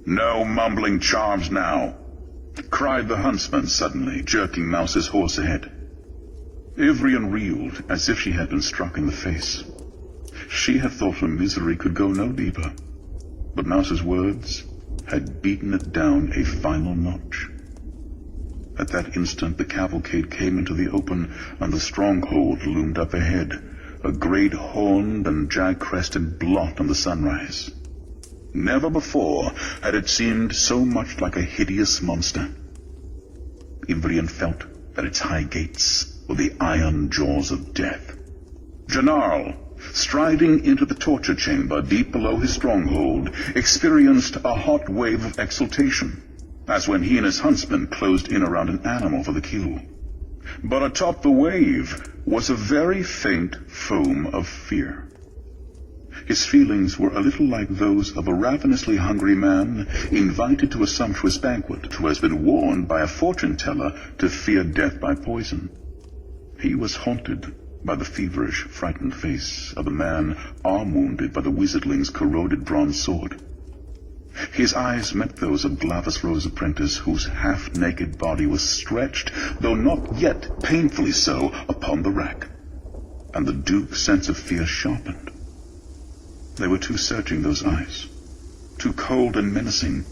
"No mumbling charms now," cried the huntsman suddenly, jerking Mouse's horse ahead. Ivrian reeled as if she had been struck in the face. She had thought her misery could go no deeper, but Mouse's words had beaten it down a final notch. At that instant the cavalcade came into the open, and the stronghold loomed up ahead, a great horned and jag-crested blot on the sunrise. Never before had it seemed so much like a hideous monster. Ivrian felt that its high gates were the iron jaws of death. Janarl, striding into the torture chamber deep below his stronghold, experienced a hot wave of exultation, as when he and his huntsmen closed in around an animal for the kill. But atop the wave was a very faint foam of fear. His feelings were a little like those of a ravenously hungry man invited to a sumptuous banquet who has been warned by a fortune-teller to fear death by poison. He was haunted by the feverish, frightened face of a man arm-wounded by the wizardling's corroded bronze sword. His eyes met those of Glavis Row's apprentice, whose half-naked body was stretched, though not yet painfully so, upon the rack, and the Duke's sense of fear sharpened. They were too searching, those eyes, too cold and menacing,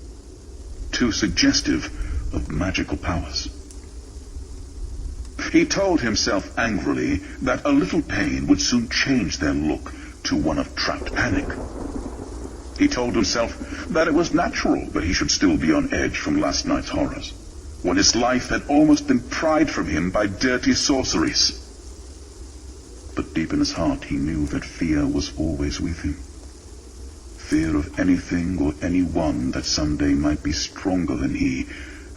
too suggestive of magical powers. He told himself angrily that a little pain would soon change their look to one of trapped panic. He told himself that it was natural that he should still be on edge from last night's horrors, when his life had almost been pried from him by dirty sorceries. But deep in his heart he knew that fear was always with him. Fear of anything or anyone that someday might be stronger than he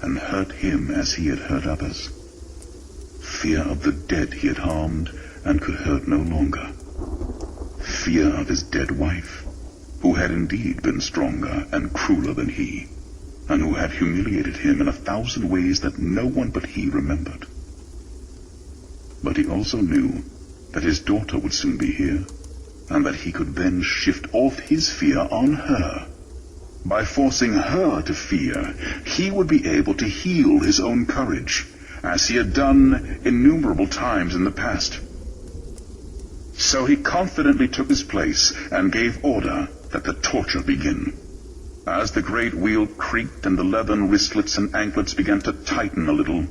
and hurt him as he had hurt others. Fear of the dead he had harmed and could hurt no longer. Fear of his dead wife, who had indeed been stronger and crueler than he, and who had humiliated him in 1,000 ways that no one but he remembered. But he also knew that his daughter would soon be here, and that he could then shift off his fear on her. By forcing her to fear, he would be able to heal his own courage, as he had done innumerable times in the past. So he confidently took his place and gave order that the torture begin. As the great wheel creaked and the leathern wristlets and anklets began to tighten a little,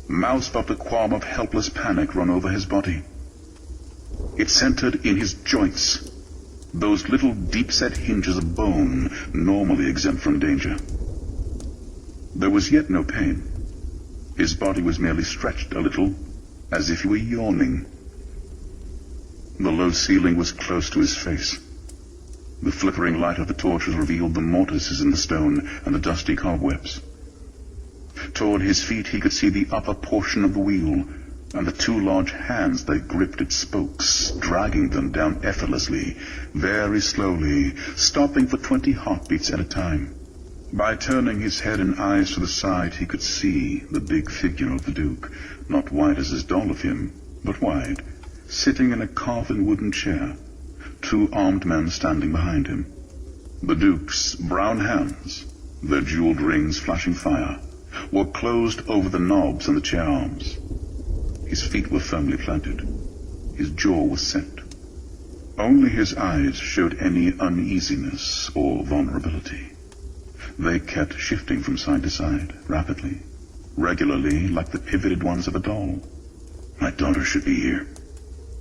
Mouse felt a qualm of helpless panic run over his body. It centered in his joints, those little deep-set hinges of bone normally exempt from danger. There was yet no pain. His body was merely stretched a little, as if he were yawning. The low ceiling was close to his face. The flickering light of the torches revealed the mortises in the stone and the dusty cobwebs. Toward his feet he could see the upper portion of the wheel, and the two large hands that gripped its spokes, dragging them down effortlessly, very slowly, stopping for 20 heartbeats at a time. By turning his head and eyes to the side, he could see the big figure of the Duke, not wide as his doll of him, but wide, sitting in a carven wooden chair, 2 armed men standing behind him. The Duke's brown hands, their jeweled rings flashing fire, were closed over the knobs and the chair arms. His feet were firmly planted. His jaw was set. Only his eyes showed any uneasiness or vulnerability. They kept shifting from side to side, rapidly, regularly, like the pivoted ones of a doll. "My daughter should be here,"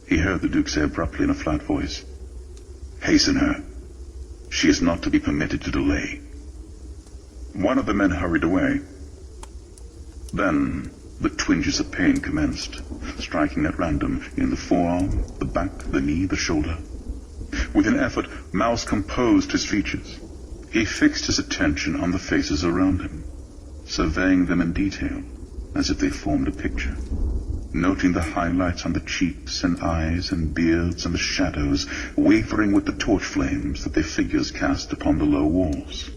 he heard the Duke say abruptly in a flat voice. "Hasten her. She is not to be permitted to delay." One of the men hurried away. Then the twinges of pain commenced, striking at random in the forearm, the back, the knee, the shoulder. With an effort, Mouse composed his features. He fixed his attention on the faces around him, surveying them in detail, as if they formed a picture, noting the highlights on the cheeks and eyes and beards and the shadows wavering with the torch flames that their figures cast upon the low walls.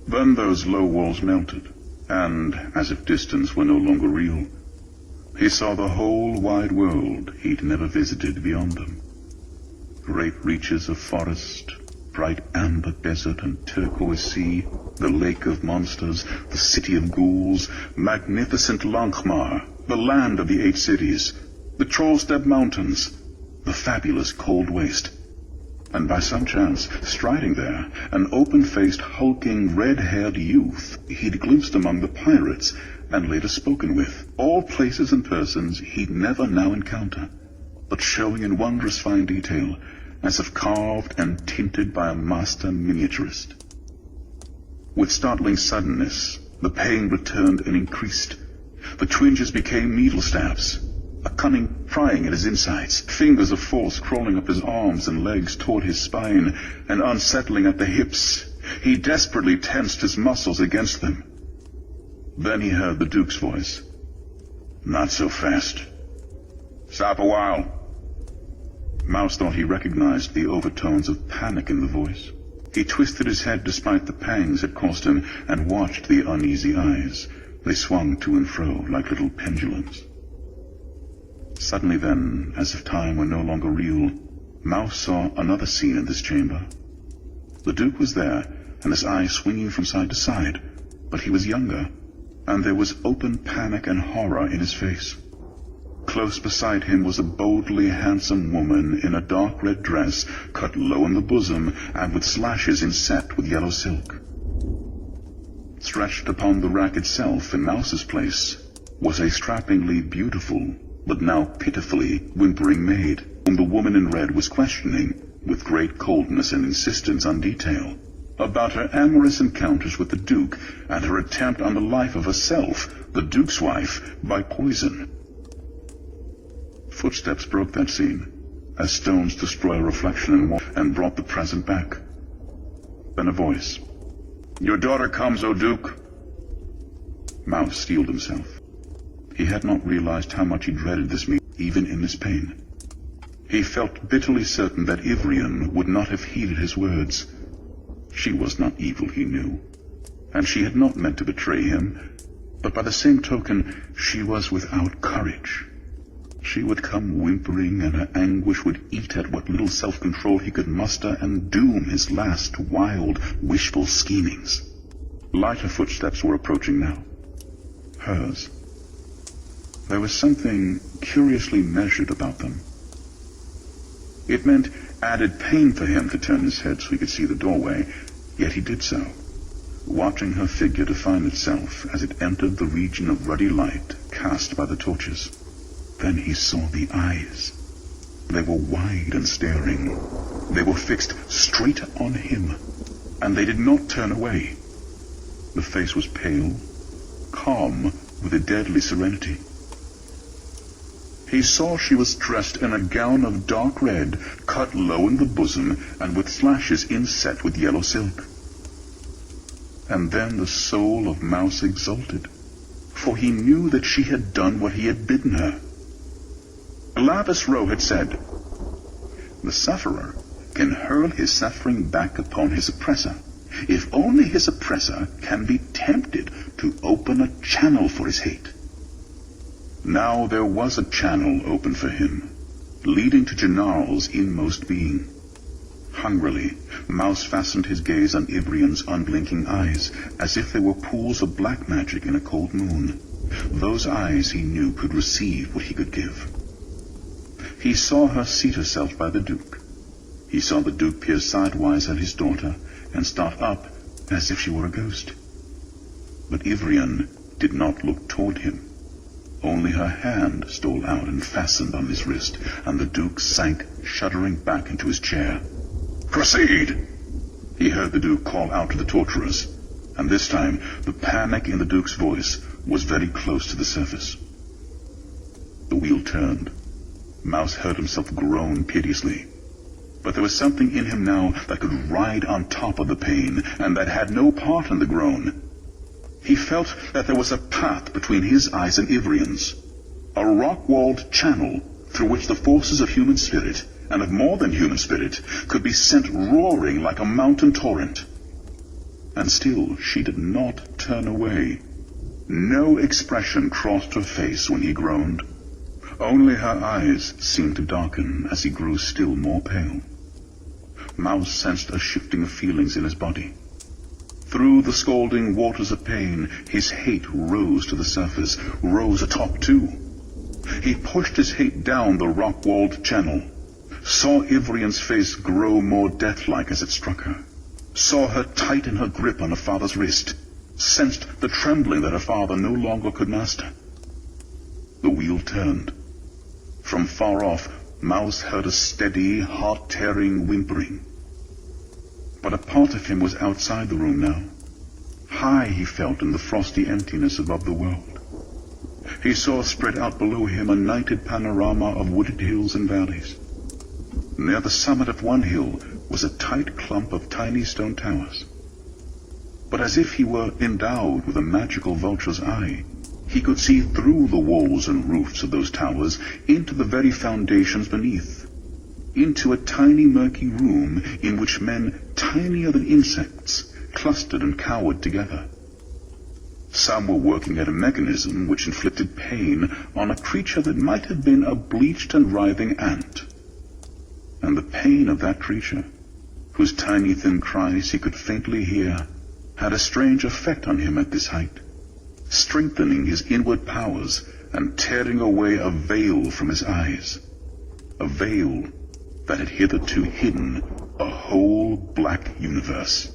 Then those low walls melted, and, as if distance were no longer real, he saw the whole wide world he'd never visited beyond them. Great reaches of forest, bright amber desert and turquoise sea, the lake of monsters, the city of ghouls, magnificent Lankhmar, the land of the 8 cities, the Trollstep Mountains, the fabulous cold waste. And by some chance, striding there, an open-faced, hulking, red-haired youth he'd glimpsed among the pirates and later spoken with, all places and persons he'd never now encounter, but showing in wondrous fine detail, as if carved and tinted by a master miniaturist. With startling suddenness, the pain returned and increased. The twinges became needle stabs, a cunning prying at his insides, fingers of force crawling up his arms and legs toward his spine and unsettling at the hips. He desperately tensed his muscles against them. Then he heard the Duke's voice. "Not so fast. Stop a while." Mouse thought he recognized the overtones of panic in the voice. He twisted his head despite the pangs it caused him and watched the uneasy eyes. They swung to and fro like little pendulums. Suddenly then, as if time were no longer real, Mouse saw another scene in this chamber. The Duke was there, and his eyes swinging from side to side, but he was younger, and there was open panic and horror in his face. Close beside him was a boldly handsome woman in a dark red dress, cut low in the bosom, and with slashes inset with yellow silk. Stretched upon the rack itself, in Mouse's place, was a strappingly beautiful, but now pitifully whimpering maid, whom the woman in red was questioning, with great coldness and insistence on detail, about her amorous encounters with the Duke and her attempt on the life of herself, the Duke's wife, by poison. Footsteps broke that scene, as stones destroy a reflection and brought the present back. Then a voice. "Your daughter comes, O Duke." Mouse steeled himself. He had not realized how much he dreaded this meeting, even in his pain. He felt bitterly certain that Ivrian would not have heeded his words. She was not evil, he knew, and she had not meant to betray him, but by the same token, she was without courage. She would come whimpering, and her anguish would eat at what little self-control he could muster and doom his last wild, wishful schemings. Lighter footsteps were approaching now. Hers. There was something curiously measured about them. It meant added pain for him to turn his head so he could see the doorway, yet he did so, watching her figure define itself as it entered the region of ruddy light cast by the torches. Then he saw the eyes. They were wide and staring. They were fixed straight on him, and they did not turn away. The face was pale, calm, with a deadly serenity. He saw she was dressed in a gown of dark red, cut low in the bosom, and with slashes inset with yellow silk. And then the soul of Mouse exulted, for he knew that she had done what he had bidden her. Lavis Row had said, "The sufferer can hurl his suffering back upon his oppressor, if only his oppressor can be tempted to open a channel for his hate." Now there was a channel open for him, leading to Janarl's inmost being. Hungrily, Mouse fastened his gaze on Ibrian's unblinking eyes, as if they were pools of black magic in a cold moon. Those eyes, he knew, could receive what he could give. He saw her seat herself by the Duke. He saw the Duke peer sidewise at his daughter and start up as if she were a ghost. But Ivrian did not look toward him. Only her hand stole out and fastened on his wrist, and the Duke sank, shuddering back into his chair. "Proceed!" he heard the Duke call out to the torturers, and this time the panic in the Duke's voice was very close to the surface. The wheel turned. Mouse heard himself groan piteously. But there was something in him now that could ride on top of the pain, and that had no part in the groan. He felt that there was a path between his eyes and Ivrian's, a rock-walled channel through which the forces of human spirit, and of more than human spirit, could be sent roaring like a mountain torrent. And still she did not turn away. No expression crossed her face when he groaned. Only her eyes seemed to darken as he grew still more pale. Mouse sensed a shifting of feelings in his body. Through the scalding waters of pain, his hate rose to the surface, rose atop too. He pushed his hate down the rock-walled channel, saw Ivrian's face grow more death-like as it struck her, saw her tighten her grip on her father's wrist, sensed the trembling that her father no longer could master. The wheel turned. From far off, Mouse heard a steady, heart-tearing whimpering. But a part of him was outside the room now. High he felt in the frosty emptiness above the world. He saw spread out below him a nighted panorama of wooded hills and valleys. Near the summit of one hill was a tight clump of tiny stone towers. But as if he were endowed with a magical vulture's eye, he could see through the walls and roofs of those towers into the very foundations beneath, into a tiny murky room in which men tinier than insects clustered and cowered together. Some were working at a mechanism which inflicted pain on a creature that might have been a bleached and writhing ant. And the pain of that creature, whose tiny thin cries he could faintly hear, had a strange effect on him at this height, strengthening his inward powers and tearing away a veil from his eyes, a veil that had hitherto hidden a whole black universe.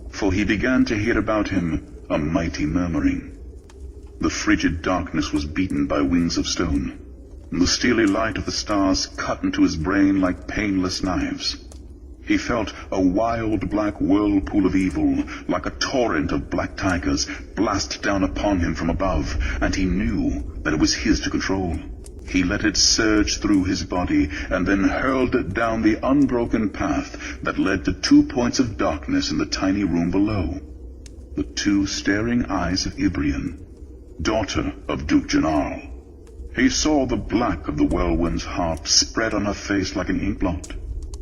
For he began to hear about him a mighty murmuring. The frigid darkness was beaten by wings of stone, and the steely light of the stars cut into his brain like painless knives. He felt a wild black whirlpool of evil, like a torrent of black tigers, blast down upon him from above, and he knew that it was his to control. He let it surge through his body, and then hurled it down the unbroken path that led to 2 points of darkness in the tiny room below. The 2 staring eyes of Ibrian, daughter of Duke Janarl. He saw the black of the whirlwind's heart spread on her face like an inkblot,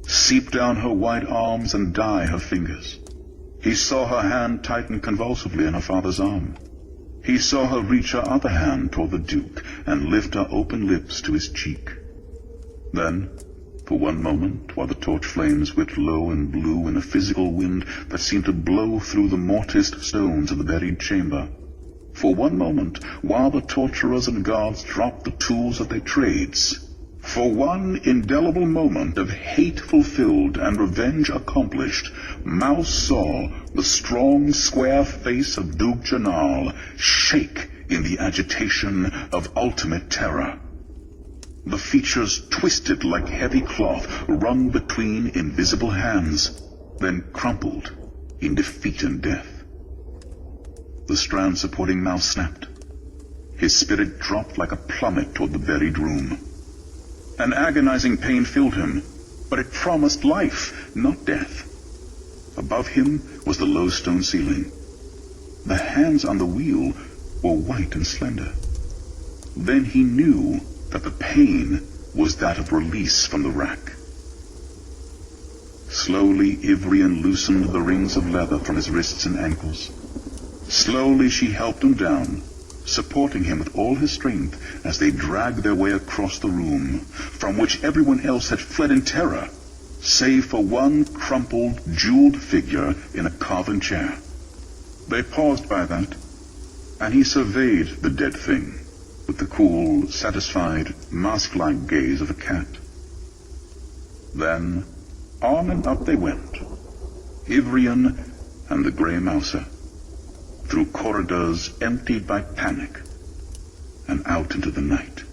seep down her white arms and dye her fingers. He saw her hand tighten convulsively on her father's arm. He saw her reach her other hand toward the Duke and lift her open lips to his cheek. Then, for one moment, while the torch flames whipped low and blew in a physical wind that seemed to blow through the mortised stones of the buried chamber, for one moment, while the torturers and guards dropped the tools of their trades, for one indelible moment of hate fulfilled and revenge accomplished, Mouse saw the strong, square face of Duke Janarl shake in the agitation of ultimate terror. the features twisted like heavy cloth wrung between invisible hands, then crumpled in defeat and death. The strand supporting Mouse snapped. His spirit dropped like a plummet toward the buried room. An agonizing pain filled him, but it promised life, not death. Above him was the low stone ceiling. The hands on the wheel were white and slender. Then he knew that the pain was that of release from the rack. Slowly, Ivrian loosened the rings of leather from his wrists and ankles. Slowly she helped him down, supporting him with all his strength as they dragged their way across the room, from which everyone else had fled in terror, save for one crumpled, jeweled figure in a carven chair. They paused by that, and he surveyed the dead thing with the cool, satisfied, mask-like gaze of a cat. Then, on and up they went, Ivrian and the Grey Mouser, through corridors emptied by panic, and out into the night.